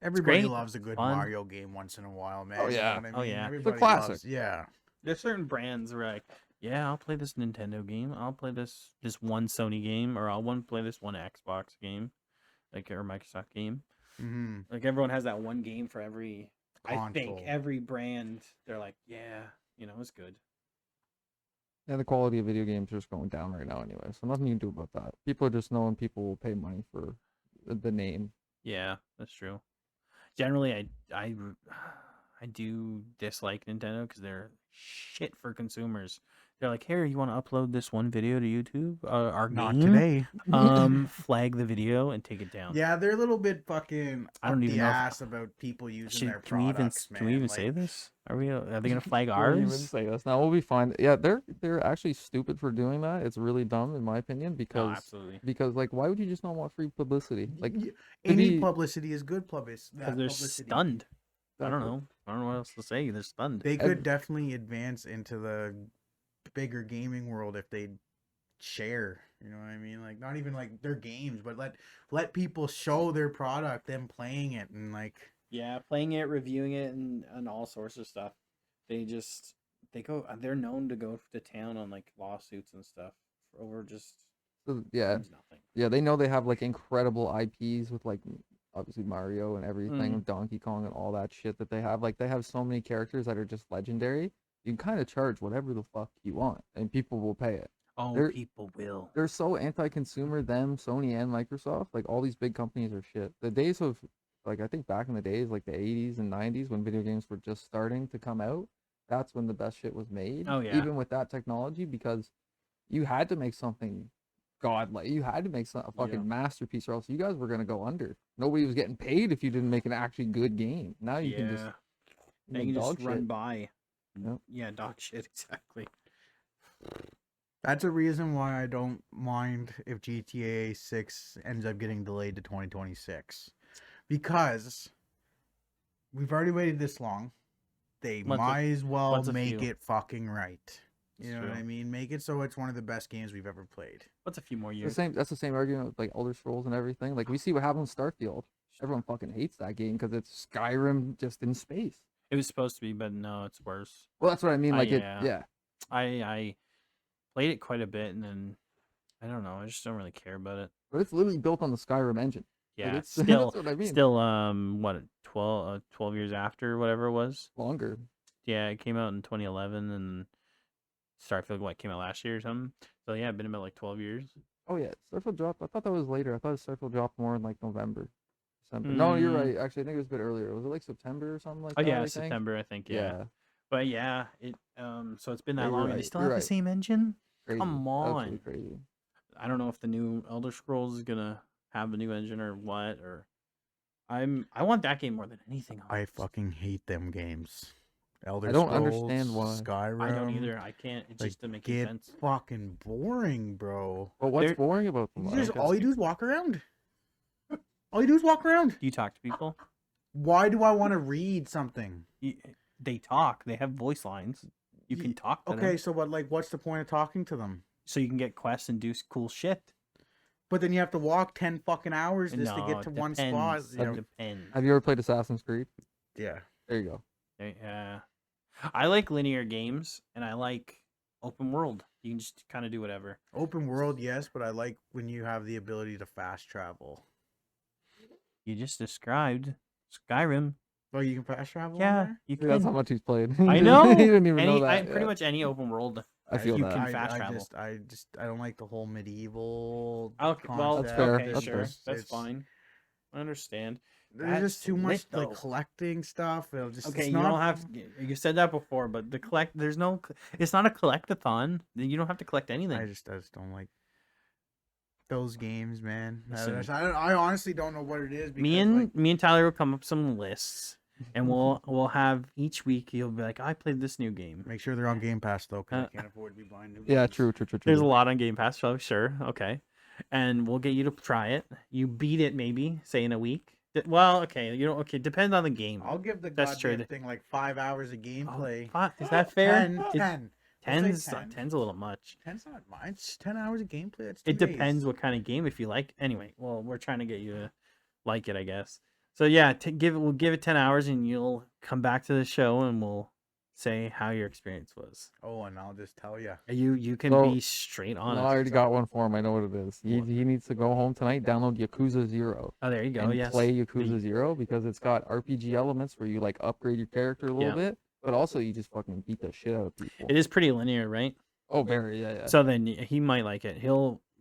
Everybody great. loves a good Fun. Mario game once in a while, man. Oh, You know yeah. what I mean? Oh, yeah. It's a Everybody classic. loves. Yeah. There's certain brands where like, yeah, I'll play this Nintendo game. I'll play this one Sony game, or I'll play this one Xbox game, like or Microsoft game. Mm-hmm. Like everyone has that one game for every. I think Console. every brand, they're like, yeah, you know, it's good. Yeah, the quality of video games are just going down right now anyway, so nothing you can do about that. People are just knowing people will pay money for the name. Yeah, that's true. Generally, I do dislike Nintendo because they're shit for consumers. They're like, here, you want to upload this one video to YouTube? Our Not game? today. Flag the video and take it down. Yeah, they're a little bit fucking I don't up even the know if- ass about people using their Can we even products, can we man. even say Like, this? Are they gonna flag Don't even ours? say this. Now we'll be fine. Yeah, they're actually stupid for doing that. It's really dumb in my opinion No, because absolutely. like why would you just not want free publicity? Like to any be- publicity is good publicity. Because they're stunned. I don't know. I don't know what else to say. They're stunned. They could definitely advance into the bigger gaming world if they share. You know what I mean? Like not even like their games, but let people show their product, them playing it, and like Yeah, playing it, reviewing it, and all sorts of stuff. They're known to go to town on like lawsuits and stuff over just yeah. nothing. Yeah, they know they have like incredible IPs with like obviously Mario and everything, Donkey Kong and all that shit that they have. Like they have so many characters that are just legendary. You can kind of charge whatever the fuck you want, and people will pay it. Oh, people will. They're so anti-consumer. Them, Sony, and Microsoft. Like all these big companies are shit. The days of like I think back in the days like the 80s and 90s when video games were just starting to come out. That's when the best shit was made. Oh, yeah. Even with that technology, because you had to make something godlike. You had to make a fucking masterpiece, or else you guys were gonna go under. Nobody was getting paid if you didn't make an actually good game. Now you can just Now make you can dog just run shit. by. Yep. Yeah, dog shit, exactly. that's a reason why I don't mind if GTA 6 ends up getting delayed to 2026, because we've already waited this long. They might as well make it fucking right. You know what I mean? Make it so it's one of the best games we've ever played. What's a few more The years? same. That's the same argument with like Elder Scrolls and everything. Like we see what happened with Starfield. Everyone fucking hates that game because it's Skyrim just in space. It was supposed to be, but no, it's worse. Well, that's what I mean. Like yeah. I played it quite a bit, and then I don't know. I just don't really care about it. But it's literally built on the Skyrim engine. Yeah, Like, it's still, that's what I mean. still, what 12 years after whatever it was. Longer. Yeah, it came out in 2011, and Starfield came out last year or something. So yeah, it's been about like 12 years. Oh yeah, Starfield dropped. I thought that was later. I thought Starfield dropped more in like November, December. No, you're right. Actually, I think it was a bit earlier. Was it like September or something like Oh that? yeah, I think? September, I think. Yeah. But yeah, it so it's been that Yeah, you're long, and they right, still you're have the right. same engine. Crazy. Come Absolutely on. crazy. I don't know if the new Elder Scrolls is gonna have a new engine or what. Or I want that game more than anything else. I fucking hate them games. Elder I don't Scrolls, understand why. Skyrim. I don't either. I can't. It just doesn't make get sense. fucking boring, bro. But what's They're- boring about them? You just, Like, all you do is walk around. All you do is walk around. Do you talk to people? Why do I want to read something? They talk. They have voice lines. You can talk to them. Okay, so what? Like, what's the point of talking to them? So you can get quests and do cool shit. But then you have to walk 10 fucking hours just to No, get to it one spot. depends. You It know? depends. have you ever played Assassin's Creed? Yeah. There you go. Yeah. I like linear games, and I like open world. You can just kind of do whatever. Open world, yes, but I like when you have the ability to fast travel. You just described Skyrim. Oh, you can fast travel? on Yeah, there? you Dude, that's how can. much he's played. I know. he didn't even know that. Pretty much any open world. I feel you that. can fast travel. I don't like the whole medieval. Okay, well, That's fair. okay, That's sure, fair. that's It's- fine. I understand. There's That's just too much lit, like though. collecting stuff. It'll just Okay, it's you not, don't have. You said that before, but there's no. It's not a collectathon. You don't have to collect anything. I just don't like those games, man. Listen. I honestly don't know what it is. Because, me and like, me and Tyler will come up with some lists, and we'll have each week. You'll be like, I played this new game. make sure they're on Game Pass though, because I can't afford to be buying new. Yeah, games. true. There's a lot on Game Pass, so sure, okay, and we'll get you to try it. You beat it maybe, say in a week. Well, okay, okay, depends on the game. I'll give the That's true. goddamn thing like 5 hours of Oh, gameplay. is that fair? 10, 10. Let's say 10. 10's a little much. 10's not much. 10 hours of gameplay. That's It 2 depends days. what kind of game if you like. Anyway, well, we're trying to get you to like it, I guess. So yeah, we'll give it 10 hours and you'll come back to the show and we'll say how your experience was. Oh, and I'll just tell you. You can So- be straight No, honest. I already got one for him. I know what it is. He needs to go home tonight, download Yakuza 0, Oh, there you go. and Yes. play Yakuza 0 because it's got RPG elements where you like upgrade your character a little Yeah. bit, but also you just fucking beat the shit out of people. It is pretty linear, right? Oh, very, yeah. So then he might like it.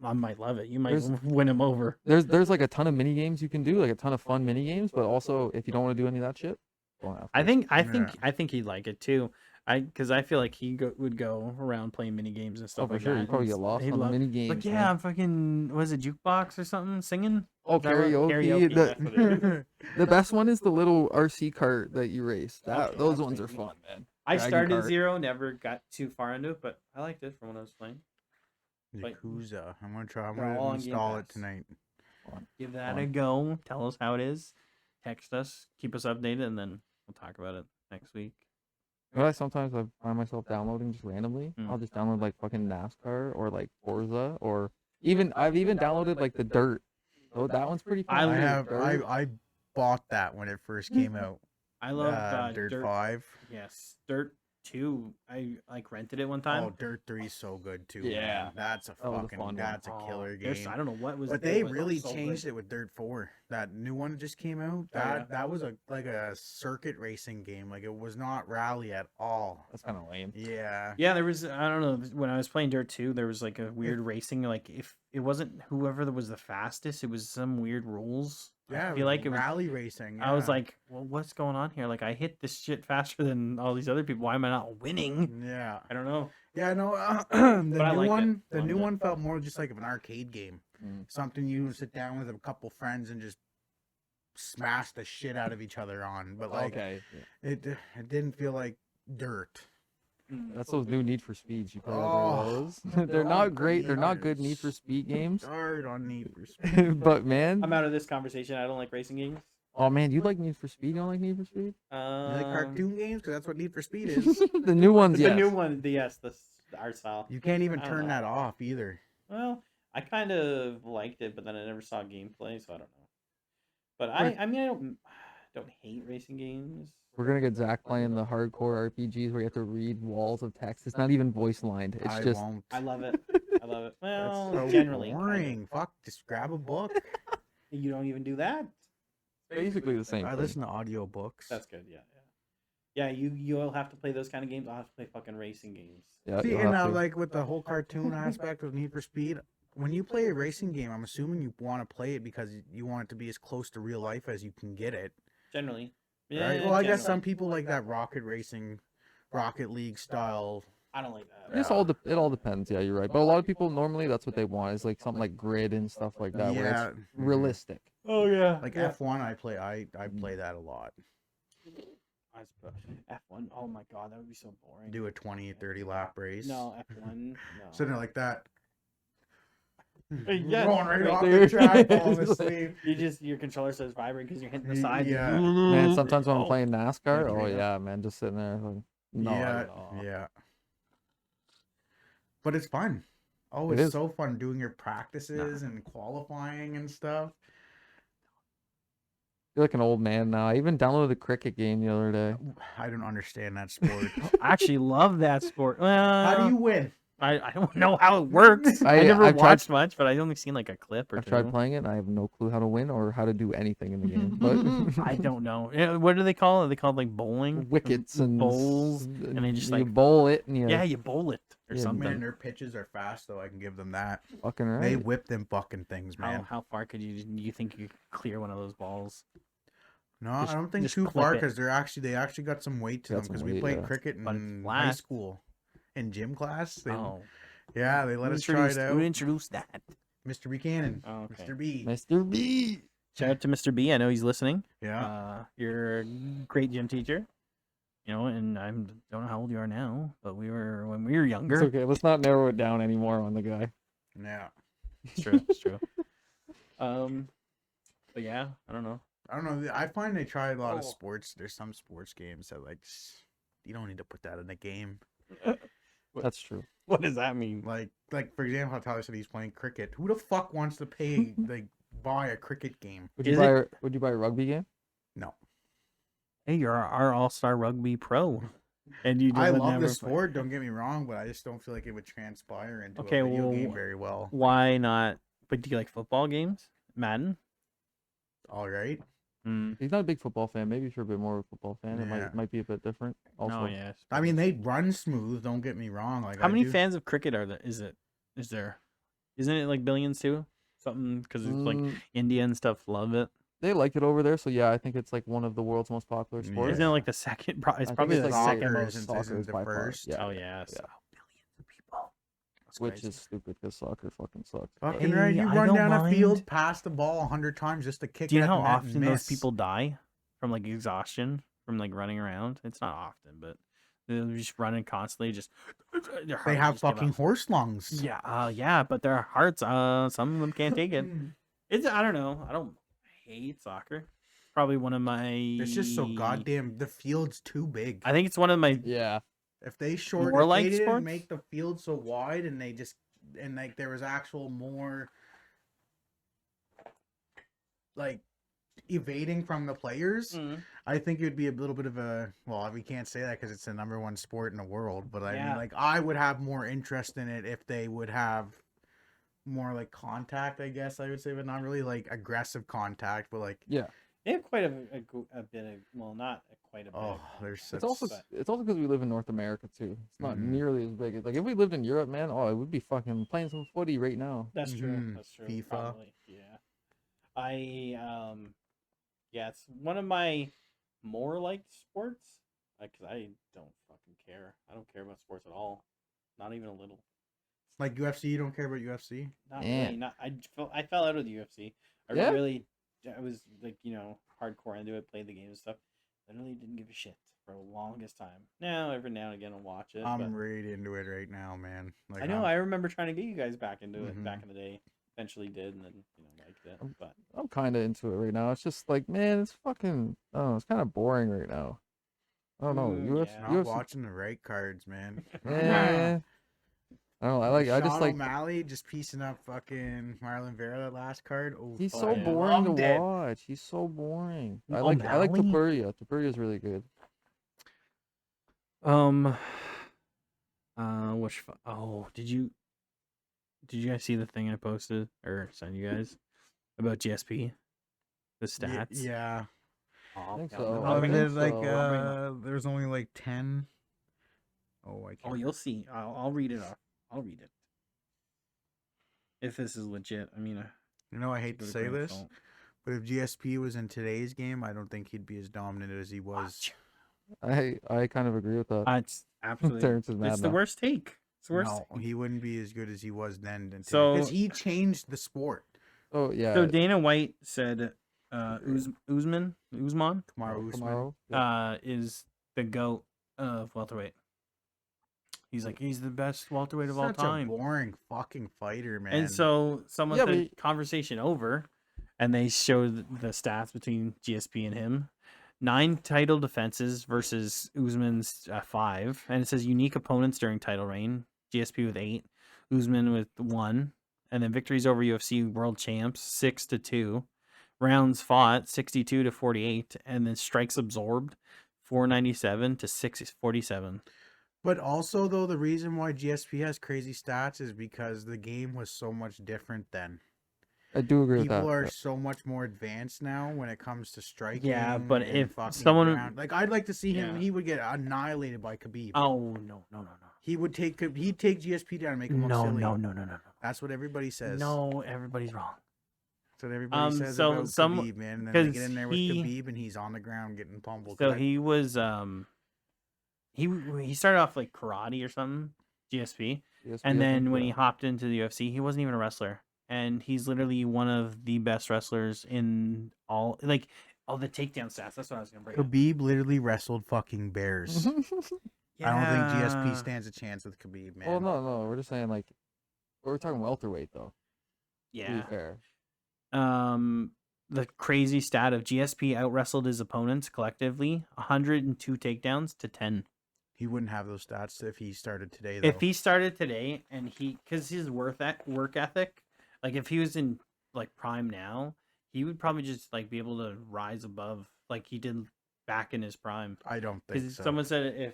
I might love it. You might There's- win him over. There's like a ton of mini games you can do, like a ton of fun mini games, but also if you don't want to do any of that shit, don't have to. I think he'd like it too. Because I feel like would go around playing mini games and stuff Oh, for like sure. that. You probably and get lost he'd on the love- mini games. Like, yeah, man. I'm fucking, was it jukebox or something? Singing? Oh, Is that right? karaoke. That's what it is. The best one is the little RC cart that you race. Okay, Those that's ones are maybe. fun, man. I Dragon started Kart. 0, never got too far into it, but I liked it from when I was playing. Like, Yakuza. I'm gonna try. I'm they're gonna all on Game install it Pass. tonight. Give that Fun. a go. Tell us how it is. Text us. Keep us updated, and then we'll talk about it next week. But sometimes I find myself downloading just randomly. Mm. I'll just download like fucking NASCAR or like Forza or I've even downloaded like the Dirt. Oh, that one's pretty fun. I I love have. Dirt. I bought that when it first came out. I love Dirt 5. Yes, Dirt 2. I like rented it one time. Oh, Dirt 3 is so good too. Yeah. man. That's a That was a fucking. fun one. That's a Oh, killer there's- game. I don't know what was. But it they was really so good. changed it with Dirt 4. That new one just came out. Oh, yeah. That was like a circuit racing game. Like it was not rally at all. That's kind of lame. Yeah. Yeah, there was. I don't know. When I was playing Dirt 2, there was like a weird racing. Like if it wasn't whoever was the fastest, it was some weird rules. Yeah. I feel like it was. rally racing. I was yeah. like, well, what's going on here? Like I hit this shit faster than all these other people. Why am I not winning? Yeah. I don't know. Yeah, no, But I the new liked it. one, I the loved new it. one felt more just like of an arcade game, Mm. something you sit down with a couple friends and just smash the shit out of each other on. But like, Okay. it didn't feel like Dirt. That's those new Need for Speeds. You play Oh, those. they're They're all not great. They're not good bangers. Need for Speed games. Dirt on Need for Speed. But man, I'm out of this conversation. I don't like racing games. oh man, you like Need for Speed? You don't like Need for Speed? You like cartoon games? Because that's what Need for Speed is. The new ones, The yes. new one, the art style. You can't even I don't turn know. that off either. Well, I kind of liked it, but then I never saw gameplay, so I don't know. But Right. I mean, I don't hate racing games. We're gonna get Zach playing the hardcore RPGs where you have to read walls of text. It's not even voice lined. It's I just won't. I love it. I love it. That's Well, so generally, kind of. boring. Fuck, just grab a book. You don't even do that. basically the same. I thing. listen to audiobooks. That's good. Yeah, yeah. Yeah, you'll have to play those kind of games. I'll have to play fucking racing games. Yeah, See, you'll and have now, to. like with the whole cartoon aspect of Need for Speed, when you play a racing game, I'm assuming you want to play it because you want it to be as close to real life as you can get it, Generally. right? Yeah, Well, I guess generally. some people like that Rocket League style. I don't like that. It all depends. Yeah, you're right. But a lot of people normally that's what they want is like something like grid and stuff like that, where Yeah, it's realistic. Oh yeah. like F1, I play that a lot. F1. Oh my god, that would be so boring. Do a 20, 30 lap race. No, F1. No. Sitting there like that. Yeah, Going right right off there. the track, falling asleep. your controller says vibrate because you're hitting the side. Yeah. Man, sometimes when I'm Oh. playing NASCAR, Yeah, oh yeah. yeah, man, just sitting there like, no, yeah, no. yeah. But it's fun. Oh, It it's is. so fun doing your practices and qualifying and stuff. I feel like an old man now. I even downloaded the cricket game the other day. I don't understand that sport. I actually love that sport. Well, How do you win? I don't know how it works. I I've never tried- watched much, but I only seen like a clip or I've two. tried playing it and I have no clue how to win or how to do anything in the game. But I don't know. What do they call it? They call it like bowling. wickets and bowls, and they just you like bowl it and you yeah, you bowl it or Yeah, Man, something. their pitches are fast, though. I can give them that. fucking right. They whip them fucking things, How man. how far could you think you could clear one of those balls? No, just- I don't think just too clip far it. because they actually got some weight to Got them some because we weight, played yeah. cricket But it's in high flat. school, in gym class. Oh, Yeah, they let who us try it introduced- out. Who introduced that? Mr. Buchanan, Oh, okay. Mr. B. Mr. B. Shout out to Mr. B. I know he's listening. Yeah, You're a great gym teacher. You know, and I don't know how old you are now, but we were when we were younger. It's okay. Let's not narrow it down anymore on the guy. yeah. It's true. It's true. But yeah, I don't know. I don't know. I find they try a lot of Oh. sports. There's some sports games that like you don't need to put that in a game. That's true. What does that mean? Like for example, how Tyler said he's playing cricket. Who the fuck wants to pay like buy a cricket game? Would Is you buy a rugby game? No. Hey, you're our all-star rugby pro, and you I would love never the sport. Don't get me wrong, but I just don't feel like it would transpire into Okay, a video well, game very well. Why not? But do you like football games? Madden? All right. Mm. He's not a big football fan. Maybe if you're a bit more of a football fan, it Yeah. might be a bit different. Also, Oh yes. I mean, they run smooth. Don't get me wrong. Like, How many do. fans of cricket are there? Is there? Isn't it like billions too? Something because it's like Mm, India and stuff love it. they like it over there, so yeah, I think it's like one of the world's most popular Yeah. sports. Isn't it like the second? It's I think probably it's the like second soccer most. isn't- Soccer isn't is the by far. first? Yeah, Oh yeah, yeah, so yeah. billions of people. That's Which crazy. is stupid because soccer fucking sucks. Fucking Hey, right. You I run don't down a mind. field, pass the ball 100 times just to kick Do you it know at how the net and often those miss. people die from like exhaustion from like running around? It's not often, but they're just running constantly. Just their heart They will have just give fucking up. horse lungs. Yeah, yeah, but their hearts, some of them can't take it. It's I don't know. I don't hate soccer. Probably one of my. It's just so goddamn. The field's too big. I think it's one of my. Yeah, If they More if like they didn't sports? make the field so wide and they just like there was actual more like evading from the players, I think it would be a little bit of a we can't say that because it's the number one sport in the world. But I Yeah. mean, like I would have more interest in it if they would have more like contact. I guess I would say, but not really like aggressive contact. But like yeah. They have quite a bit of not quite a bit. oh, there's such It's also because we live in North America too. It's not Mhm. nearly as big. Like if we lived in Europe, man, it would be fucking playing some footy right now. That's true. Mhm. That's true. FIFA. Probably. Yeah. Yeah, it's one of my more liked sports. Because I don't fucking care. I don't care about sports at all. Not even a little. like UFC. You don't care about UFC? Not Yeah. really. Not. I fell out of the UFC. Yeah? I was like hardcore into it, played the game and stuff. I really didn't give a shit for the longest time. Now every now and again I'll watch it. I'm but really into it right now, man. Like I know. I'm- I remember trying to get you guys back into it back Mhm. in the day. Eventually did, and then liked it. But I'm kind of into it right now. It's just like, man, it's fucking. Oh, it's kind of boring right now. I don't know. UFC, yeah. Not UFC watching the right cards, man. Yeah. I don't know. I just Sean like. O'Malley just piecing up fucking Marlon Vera that last card. Oh, He's fuck, so yeah. boring loved to it. watch. He's so boring. I Oh, like O'Malley? Tapuria. Tapuria's really good. did you guys see the thing I posted or sent you guys about GSP? The stats. Yeah. Oh, think yeah, so. I'll I bring think it- There's like so. there's only like 10. Oh, I can't. Oh, you'll see. I'll read it off. I'll read it. If this is legit, I mean, You know, I hate to with a say grain of this, salt. but if GSP was in today's game, I don't think he'd be as dominant as he was. I kind of agree with that. It's absolutely. Terrence is mad It's the now. worst take. It's the worst. No, take. he wouldn't be as good as he was then. So- Because he changed the sport. Oh yeah. So Dana White said, Usman Kamaru Usman. Kamaru. Yeah. is the GOAT of welterweight. He's like he's the best welterweight of all Such time. a boring fucking fighter, man. And so someone Yeah, said but conversation over, and they showed the stats between GSP and him. 9 title defenses versus Usman's 5, and it says unique opponents during title reign. GSP with 8, Usman with 1, and then victories over UFC world champs 6-2, rounds fought 62-48, and then strikes absorbed 497 to 647. But also, though, the reason why GSP has crazy stats is because the game was so much different then. I do agree with People that. are yeah. so much more advanced now when it comes to striking. Yeah, but and if fucking someone- ground. Like, I'd like to see him. Yeah. He would get annihilated by Khabib. Oh no. He would take he'd take GSP down and make him look No, silly. no. That's what everybody says. No, everybody's wrong. That's what everybody says so about some- Khabib, man. And then they 'cause get in there with he- Khabib and he's on the ground getting pummeled. So he was he started off like karate or something, GSP, ESPN, and then when he yeah. hopped into the UFC, he wasn't even a wrestler, and he's literally one of the best wrestlers in all the takedown stats. That's what I was gonna bring up. Khabib literally wrestled fucking bears. I don't think GSP Yeah. stands a chance with Khabib, man. Well, no, we're just saying we're talking welterweight though. To be Yeah. fair. the crazy stat of GSP out wrestled his opponents collectively 102 takedowns to 10. He wouldn't have those stats if he started today, though. If he started today and because his work ethic, like if he was in like prime now, he would probably just like be able to rise above like he did back in his prime. I don't think Because so. someone said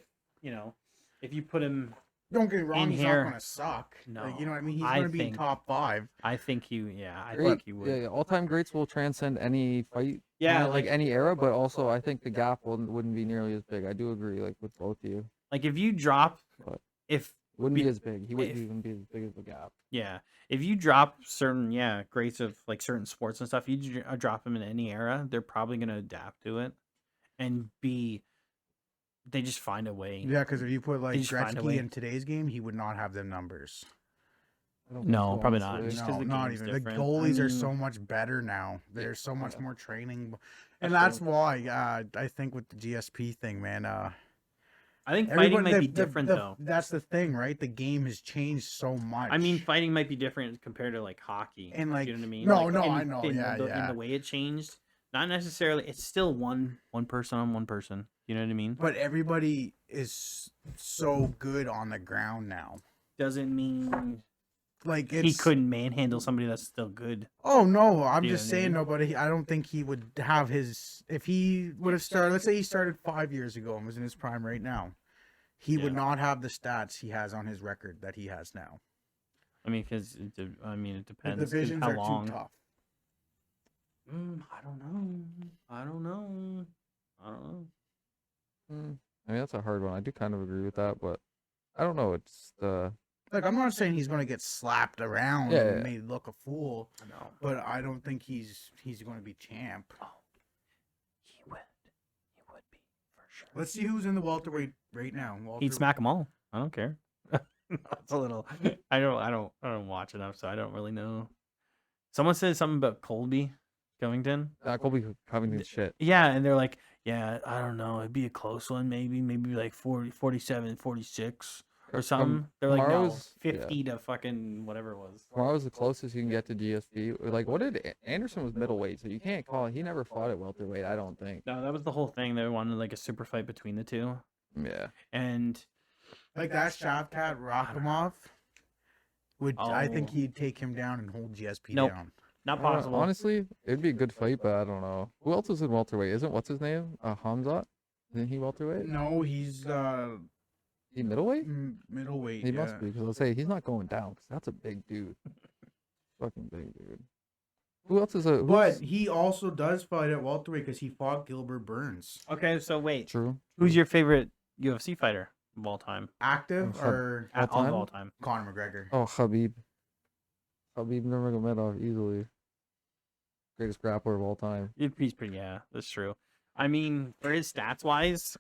if you put him, Don't get me wrong, in he's here- not going to suck. No, Like, you know what I mean? He's I going to be think- top 5. I think he would. Yeah, all-time greats will transcend any fight. Yeah, like any era, but also I think the gap wouldn't be nearly as big. I do agree, like with both of you. like if you drop, But- if It wouldn't be Be- as big. He wouldn't if- even be as big as the gap. yeah, if you drop certain greats of like certain sports and stuff, you drop them in any era, they're probably gonna adapt to it, and they just find a way. Yeah, because if you put like just find a Gretzky way. in today's game, he would not have them numbers. I don't think No, so, probably not. honestly. Just 'cause No, the not game's even. different. The goalies I are mean- so much better now. There's so much yeah. more training, That's and that's true. why I think with the GSP thing, man. I think fighting Everyone, might be different though. That's the thing, right? The game has changed so much. I mean, fighting might be different compared to like hockey. And, like, you know what I mean? no, Like, no, in- I know, in yeah, the, yeah. In the way it changed, not necessarily. It's still one person on one person. You know what I mean? but everybody is so good on the ground now. Doesn't mean Like he it's couldn't manhandle somebody that's still good. Oh no, I'm You know just what I saying mean? no, but I don't think he would have his if he would have started. Let's say he started 5 years ago and was in his prime right now. He would Yeah. not have the stats he has on his record that he has now. I mean, because it The depends. on divisions how are long. too tough. I don't know. I don't know. I mean, that's a hard one. I do kind of agree with that, but I don't know. It's the Like I'm not saying he's going to get slapped around Yeah, and yeah. made look a fool, No. but I don't think he's going to be champ. Oh, he would. He would be for sure. Let's see who's in the welterweight right now. He'd smack them all. I don't care. It's a little. I don't watch enough, so I don't really know. Someone said something about Colby Covington. Colby Covington shit. Yeah, and they're like, yeah, I don't know. It'd be a close one, maybe like 40, 47, 46 or something. They're like, no, tomorrow's- 50 to fucking whatever it was. Tomorrow was the closest you can get to GSP. Like, what did Anderson was middleweight, so you can't call it. He never fought at welterweight. I don't think. No, that was the whole thing. They wanted like a super fight between the two, Yeah. and like that Shavkat Rakhimov. I think Oh. he'd take him down and hold GSP Nope. down. not possible. Honestly, it'd be a good fight, but I don't know. Who else is in welterweight? Isn't what's his name? Hamzat? Isn't he welterweight? No, he's He middleweight? middleweight. He yeah. must be, because I'll say he's not going down, because that's a big dude. Fucking big dude. Who else is a? But Who's, he also does fight at welterweight because he fought Gilbert Burns. Okay, so wait, true. who's your favorite UFC fighter of all time? Active All or Of time? all time. Conor McGregor? Oh, Khabib. Khabib Nurmagomedov easily. Greatest grappler of all time. He's pretty. Yeah, that's true. I mean, for his stats wise,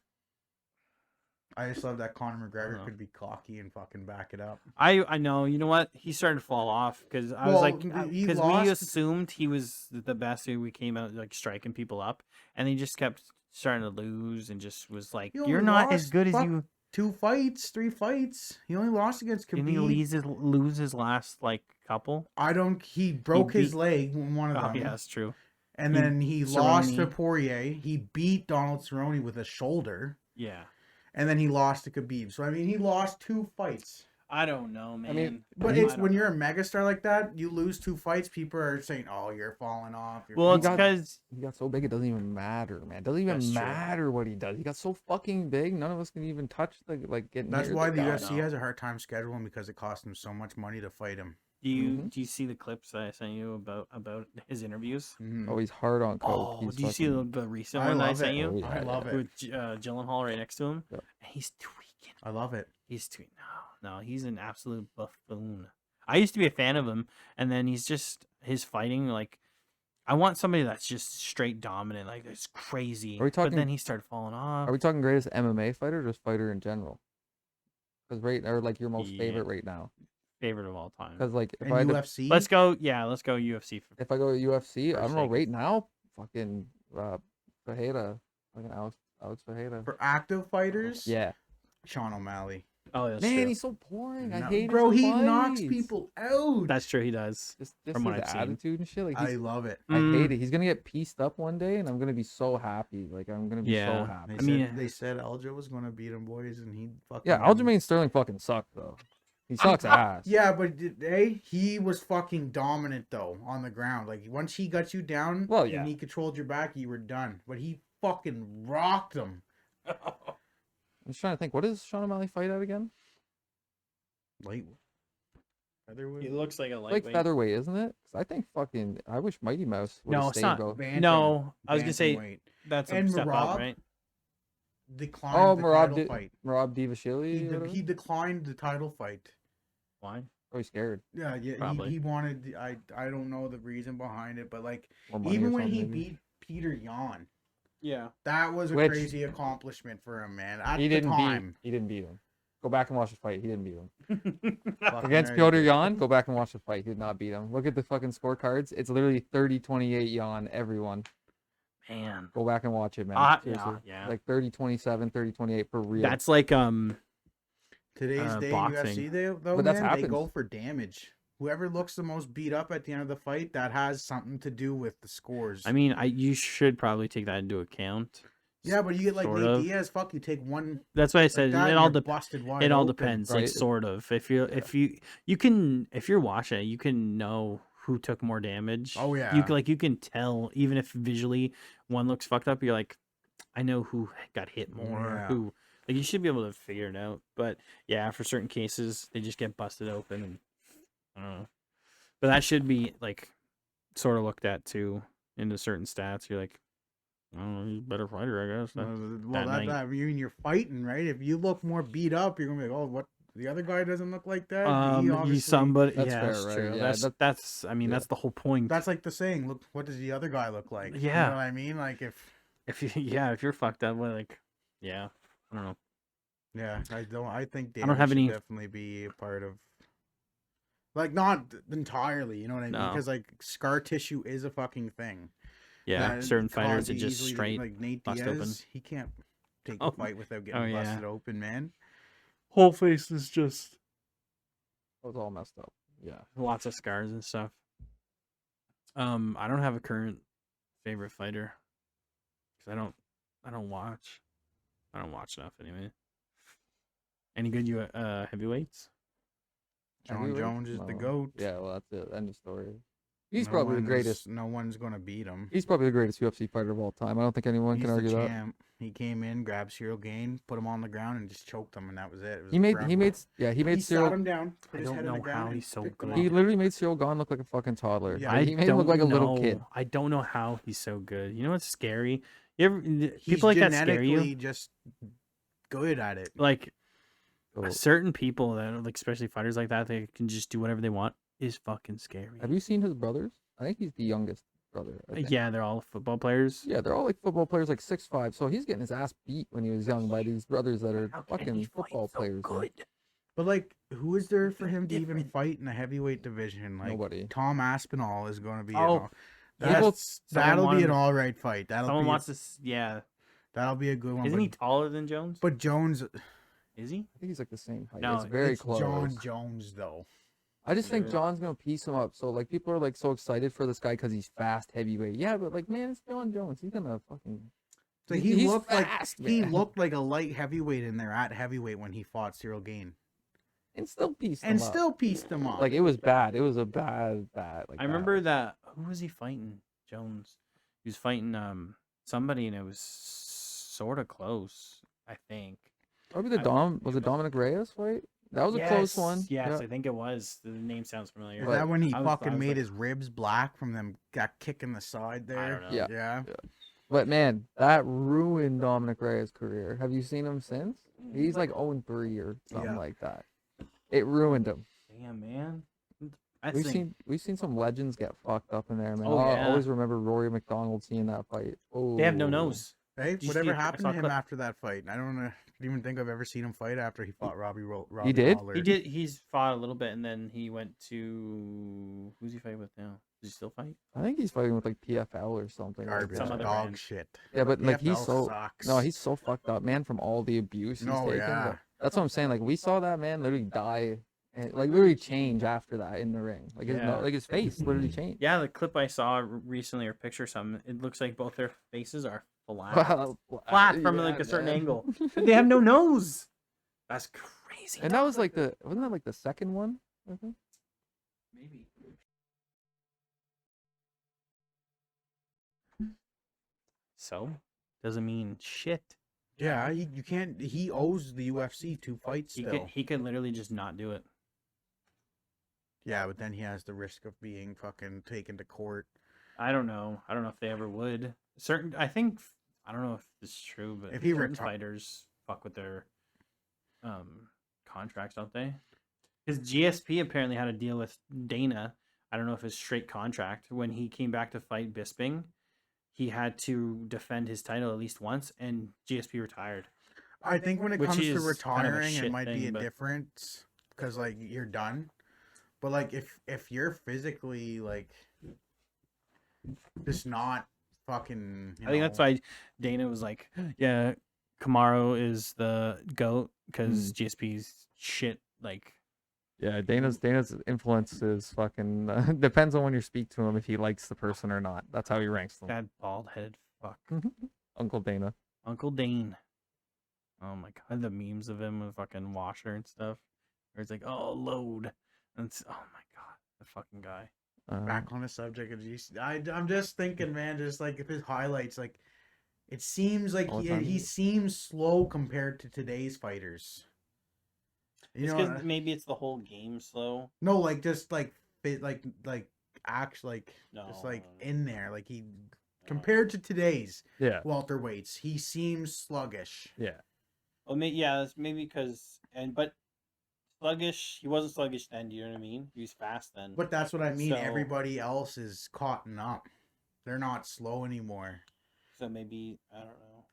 I just love that Conor McGregor Uh-huh. could be cocky and fucking back it up. I know. You know what? He started to fall off because I was Well, like, he because we lost- assumed he was the best. Who we came out like striking people up, and he just kept starting to lose and just was like, He only "You're not as lost, good as fuck, you." 2 fights, 3 fights. He only lost against Didn't he Khabib. lose his last like couple? I don't. He broke his beat- leg in one of Oh them. yeah, that's true. And He- then he lost to Cerrone. Poirier. He beat Donald Cerrone with a shoulder. Yeah, And then he lost to Khabib. So I mean, he lost 2 fights. I don't know, man. But I it's don't when know. you're a megastar like that, you lose 2 fights. People are saying, "Oh, you're falling off." You're Well, He it's got- because He got so big it doesn't even matter, man. It doesn't even That's true. matter what he does. He got so fucking big, none of us can even touch the get That's near why the guy. UFC now. has a hard time scheduling because it costs them so much money to fight him. do you Mhm. do you see the clips that I sent you about his interviews? Mhm. Oh, he's hard on coke. Oh, He's do you see fucking- the recent I one that I love sent it. you Oh, yeah, I love yeah. it. with Gyllenhaal right next to him? Yep. He's tweaking. I love it. He's tweaking. No, he's an absolute buffoon. I used to be a fan of him, and then he's just his fighting. Like, I want somebody that's just straight dominant, like it's crazy. Are we But talking- then he started falling off. Are we talking greatest MMA fighter or just fighter in general? Because or like your most Yeah. favorite right now. Favorite of all time. Because like if And I had to, UFC. Let's go. Yeah, let's go UFC. if I go to UFC, For I don't know sake. right now. Fucking Fajeda, fucking Alex Fajeda. For active fighters, Yeah, Sean O'Malley. Oh, that's Man, true. he's so boring. I No, hate bro, his he knocks fights. people out. That's true. He does. Just from what his I've seen. attitude and shit. Like I love it. I hate Mm, it. He's gonna get pieced up one day, and I'm gonna be so happy. Like I'm gonna be so Yeah. happy. They I said, mean- they said Aljo was gonna beat him, boys, and he fucking. Yeah, didn't. Aljamain Sterling fucking sucked though. He sucks ass. Yeah, but he was fucking dominant though on the ground. Like once he got you down, Well, yeah. and he controlled your back, you were done. But he fucking rocked him. I'm just trying to think. What does Sean O'Malley fight at again? Light featherweight. He looks like a Like lightweight. featherweight, isn't it? 'Cause I think fucking. I wish Mighty Mouse would No, have it's stayed, not. bro. Bantam, No, I was gonna say bantamweight. that's a And step Merab? up, right? Declined Oh, the Marab, title fight. Marab Divashili. He declined the title fight. Why? Oh, he's scared. Yeah, Probably. he wanted. I don't know the reason behind it, but like More money even or when he something, maybe. beat Peter Yan, Yeah. that was a Which- crazy accomplishment for him, man. At He the didn't time, beat. He didn't beat him. Go back and watch the fight. He didn't beat him. Fucking Against right. Piotr Jan, go back and watch the fight. He did not beat him. Look at the fucking scorecards. It's literally 30-28 Jan, everyone. Man, Go back and watch it, man. Yeah, Seriously. yeah. Like 30-27, 30-28 for real. that's like Today's day in boxing. UFC, though, But that's man, they happens. go for damage. Whoever looks the most beat up at the end of the fight, that has something to do with the scores. I mean, you should probably take that into account. yeah, but you get like sort Nate of. Diaz. Fuck, you take one. That's why I Like said that, it and all you're depends. busted wide It all open. depends, right? like sort of. If you can if you're watching it, you can know who took more damage. Oh, you yeah. can, like you can tell even if visually one looks fucked up. You're like, I know who got hit more. Yeah. Who like you should be able to figure it out. But yeah, for certain cases, they just get busted open, and I don't know. But that should be like sort of looked at too into certain stats. You're like, I don't know, he's a better fighter, I guess. Well, that night. I mean, you're fighting, right? If you look more beat up, you're gonna be like, oh, what? The other guy doesn't look like that. He obviously- He's somebody. That's yeah, fair, that's right? true. Yeah, That's. I mean, yeah. that's the whole point. That's like the saying. Look, what does the other guy look like? You Yeah. know what I mean? Like if you, yeah, if you're fucked up, well, like, yeah, I don't know. yeah, I think I don't have should any- definitely be a part of. Like not entirely, you know what I mean? No. Because like scar tissue is a fucking thing. Yeah, that certain cause fighters you are just easily to- straight. Like Nate bust Diaz, open. he can't take Oh. a fight without getting Oh, yeah. busted open, man. Whole face is just It was all messed up. Yeah. lots of scars and stuff. I don't have a current favorite fighter because I don't watch enough anyway. Any good heavyweights? John Heavyweight? Jones is the No. goat. Yeah, well, that's it. End of story. He's No probably the one is- greatest. No one's gonna beat him. He's probably the greatest UFC fighter of all time. I don't think anyone He's can argue the that. champ. He came in, grabbed Cyril Gain, put him on the ground, and just choked him, and that was it. It was He a made ground- he made sat Cyril. him down. Put I his don't head in the know ground how and he's so picked him good. up. He literally made Cyril Gahn look like a fucking toddler. Yeah, Like, he made him look like a little know. kid. I don't know how he's so good. You know what's scary? You ever He's people like that scare you? genetically just good at it. Like So, certain people that are like, especially fighters like that, they can just do whatever they want. Is fucking scary. have you seen his brothers? I think he's the youngest brother. I think. Yeah, they're all football players. Yeah, they're all like football players, like 6'5". So he's getting his ass beat when he was young by these brothers that are How can fucking he fight football so players. man. Good. But like, who is there for him to even Different. fight in the heavyweight division? Like Nobody. Tom Aspinall is going to be. Oh, People- that'll wanted- be an all right fight. Someone wants to. Yeah, That'll be a good one. isn't but, he taller than Jones? but Jones, Is he? I think he's like the same height. No, it's very it's close. John Jones though. I just think Yeah. John's gonna piece him up. So like people are like so excited for this guy because he's fast heavyweight. Yeah, but like man, it's John Jones. He's gonna fucking. So he he's looked fast, like he man. looked like a light heavyweight in there at heavyweight when he fought Cyril Gain, and still pieced him and up. still pieced him up. Like it was bad. It was a bad. Like I remember that. Who was he fighting? Jones. He was fighting somebody, and it was sort of close. I think. probably the was it Dominic Reyes fight? That was a close one. Yes, Yeah. I think it was. The name sounds familiar. Is But that when he I was- fucking I was made like- his ribs black from them got kick in the side there? don't know. Yeah. Yeah. But man, that ruined Dominic Reyes' career. Have you seen him since? He's like 0-3 or something Yeah. like that. It ruined him. Damn, man. I We've think seen some legends get fucked up in there, man. Oh, I yeah. always remember Rory McDonald seeing that fight. Oh, they have no nose. Hey, Did you whatever see- I happened saw to a him clip. after that fight? I don't even think I've ever seen him fight after he fought Robbie He did? Lawler. He did. He's fought a little bit, and then he went to who's he fighting with now? Does he still fight? I think he's fighting with like PFL or something. like Garbage, that. Some other dog brand. shit. Yeah, but like he's PFL so sucks. no, he's so fucked up, man, from all the abuse he's No, taken. yeah. That's what I'm saying. Like we saw that man literally die, and like literally change after that in the ring. Like his Yeah. like his face literally changed. Yeah, the clip I saw recently or picture something, it looks like both their faces are flat. Flat from like a certain man. angle. They have no nose. That's crazy. And that was like wasn't that like the second one? I think? Maybe. So, doesn't mean shit. Yeah, you can't. He owes the UFC 2 fights still. He could literally just not do it. Yeah, but then he has the risk of being fucking taken to court. I don't know if they ever would. I don't know if this is true, but If he certain reti- fighters fuck with their contracts, don't they? Because GSP apparently had a deal with Dana. I don't know if it's straight contract. When he came back to fight Bisping, he had to defend his title at least once, and GSP retired. I think when it Which comes is to kind of a retiring, it shit might be thing, a but- difference because like you're done. But like if you're physically like just not fucking, I think that's why Dana was like, "Yeah, Kamaru is the goat because GSP's shit." Like, Yeah, Dana's influence is fucking depends on when you speak to him if he likes the person or not. That's how he ranks them. that bald headed fuck, Uncle Dana. Uncle Dane. Oh my god, the memes of him with fucking washer and stuff. Where it's like, "Oh, load," and it's, oh my god, the fucking guy. back on the subject of GC. I'm just thinking, man, just like if his highlights, like it seems like All the he time. seems slow compared to today's fighters. You It's know, because maybe it's the whole game slow. no, like just like fit, like act like just No, like no, in there, like he compared to today's Yeah. welterweights, he seems sluggish. Yeah. Well, that's maybe because but sluggish. He wasn't sluggish then. Do you know what I mean? He was fast then. But that's what I mean. So- Everybody else is caught up. They're not slow anymore. So maybe I don't know.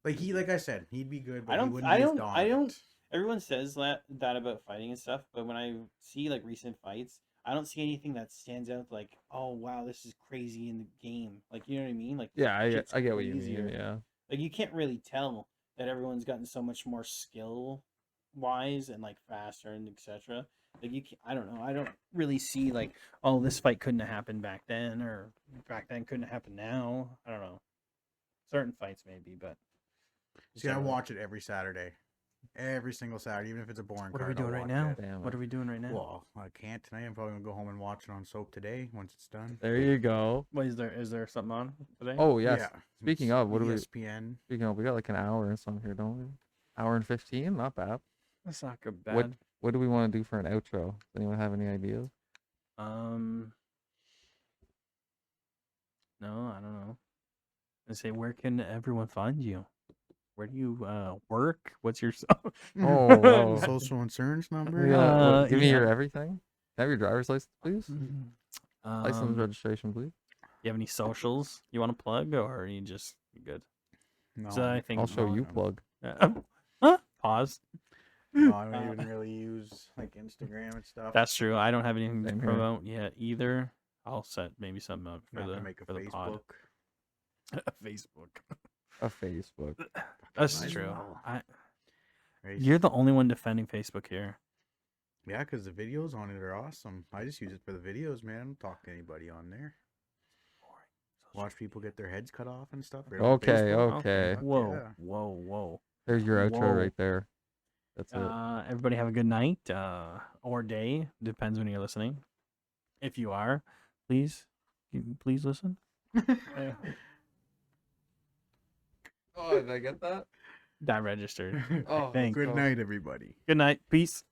Like I said, he'd be good, but I he don't- wouldn't I be as don't- I dominant. Everyone says that about fighting and stuff, but when I see like recent fights, I don't see anything that stands out like, oh wow, this is crazy in the game. Like, you know what I mean? Like, Yeah, shit's I get what you crazier. mean. Yeah. Like, you can't really tell that everyone's gotten so much more skill wise and like faster and etc. Like, you can't, I don't know. I don't really see like, oh, this fight couldn't have happened back then, or back then couldn't happen now. I don't know. Certain fights maybe, but See, I watch it every Saturday. Every single Saturday, even if it's a boring What are we card, I'll doing right watch now? it. Damn What it. are we doing right now? Well, I can't tonight. I'm probably gonna go home and watch it on soap today once it's done. There you go. What is there something on today? Oh yes. Yeah. Speaking it's of, what do we? ESPN. Speaking of, we got like an hour and something here, don't we? Hour and 15, not bad. That's not good What bad. What do we want to do for an outro? Does anyone have any ideas? No, I don't know. I say, where can everyone find you? Where do you work? What's your Oh, whoa. Social insurance number. Give me yeah. your everything. Can I have your driver's license, please? License You registration, please. have any socials you want to plug, or are you just you good? No, So I think I'll show you no. plug. Pause. no, I don't even really use like Instagram and stuff. That's true. I don't have anything to Same here. promote yet either. I'll set maybe something up I'm for gonna the make a for the pod. Facebook. Facebook. A Facebook. That's I true. know. Right? You're the only one defending Facebook here. Yeah, because the videos on it are awesome. I just use it for the videos, man. I don't talk to anybody on there. Watch people get their heads cut off and stuff. right on Okay, Facebook. okay. Fuck Whoa, yeah. whoa. There's your outro Whoa. right there. That's it. Everybody have a good night or day. Depends when you're listening. If you are, please listen. Oh, did I get that? That registered. Oh, Thank Good go. night, everybody. Good night. Peace.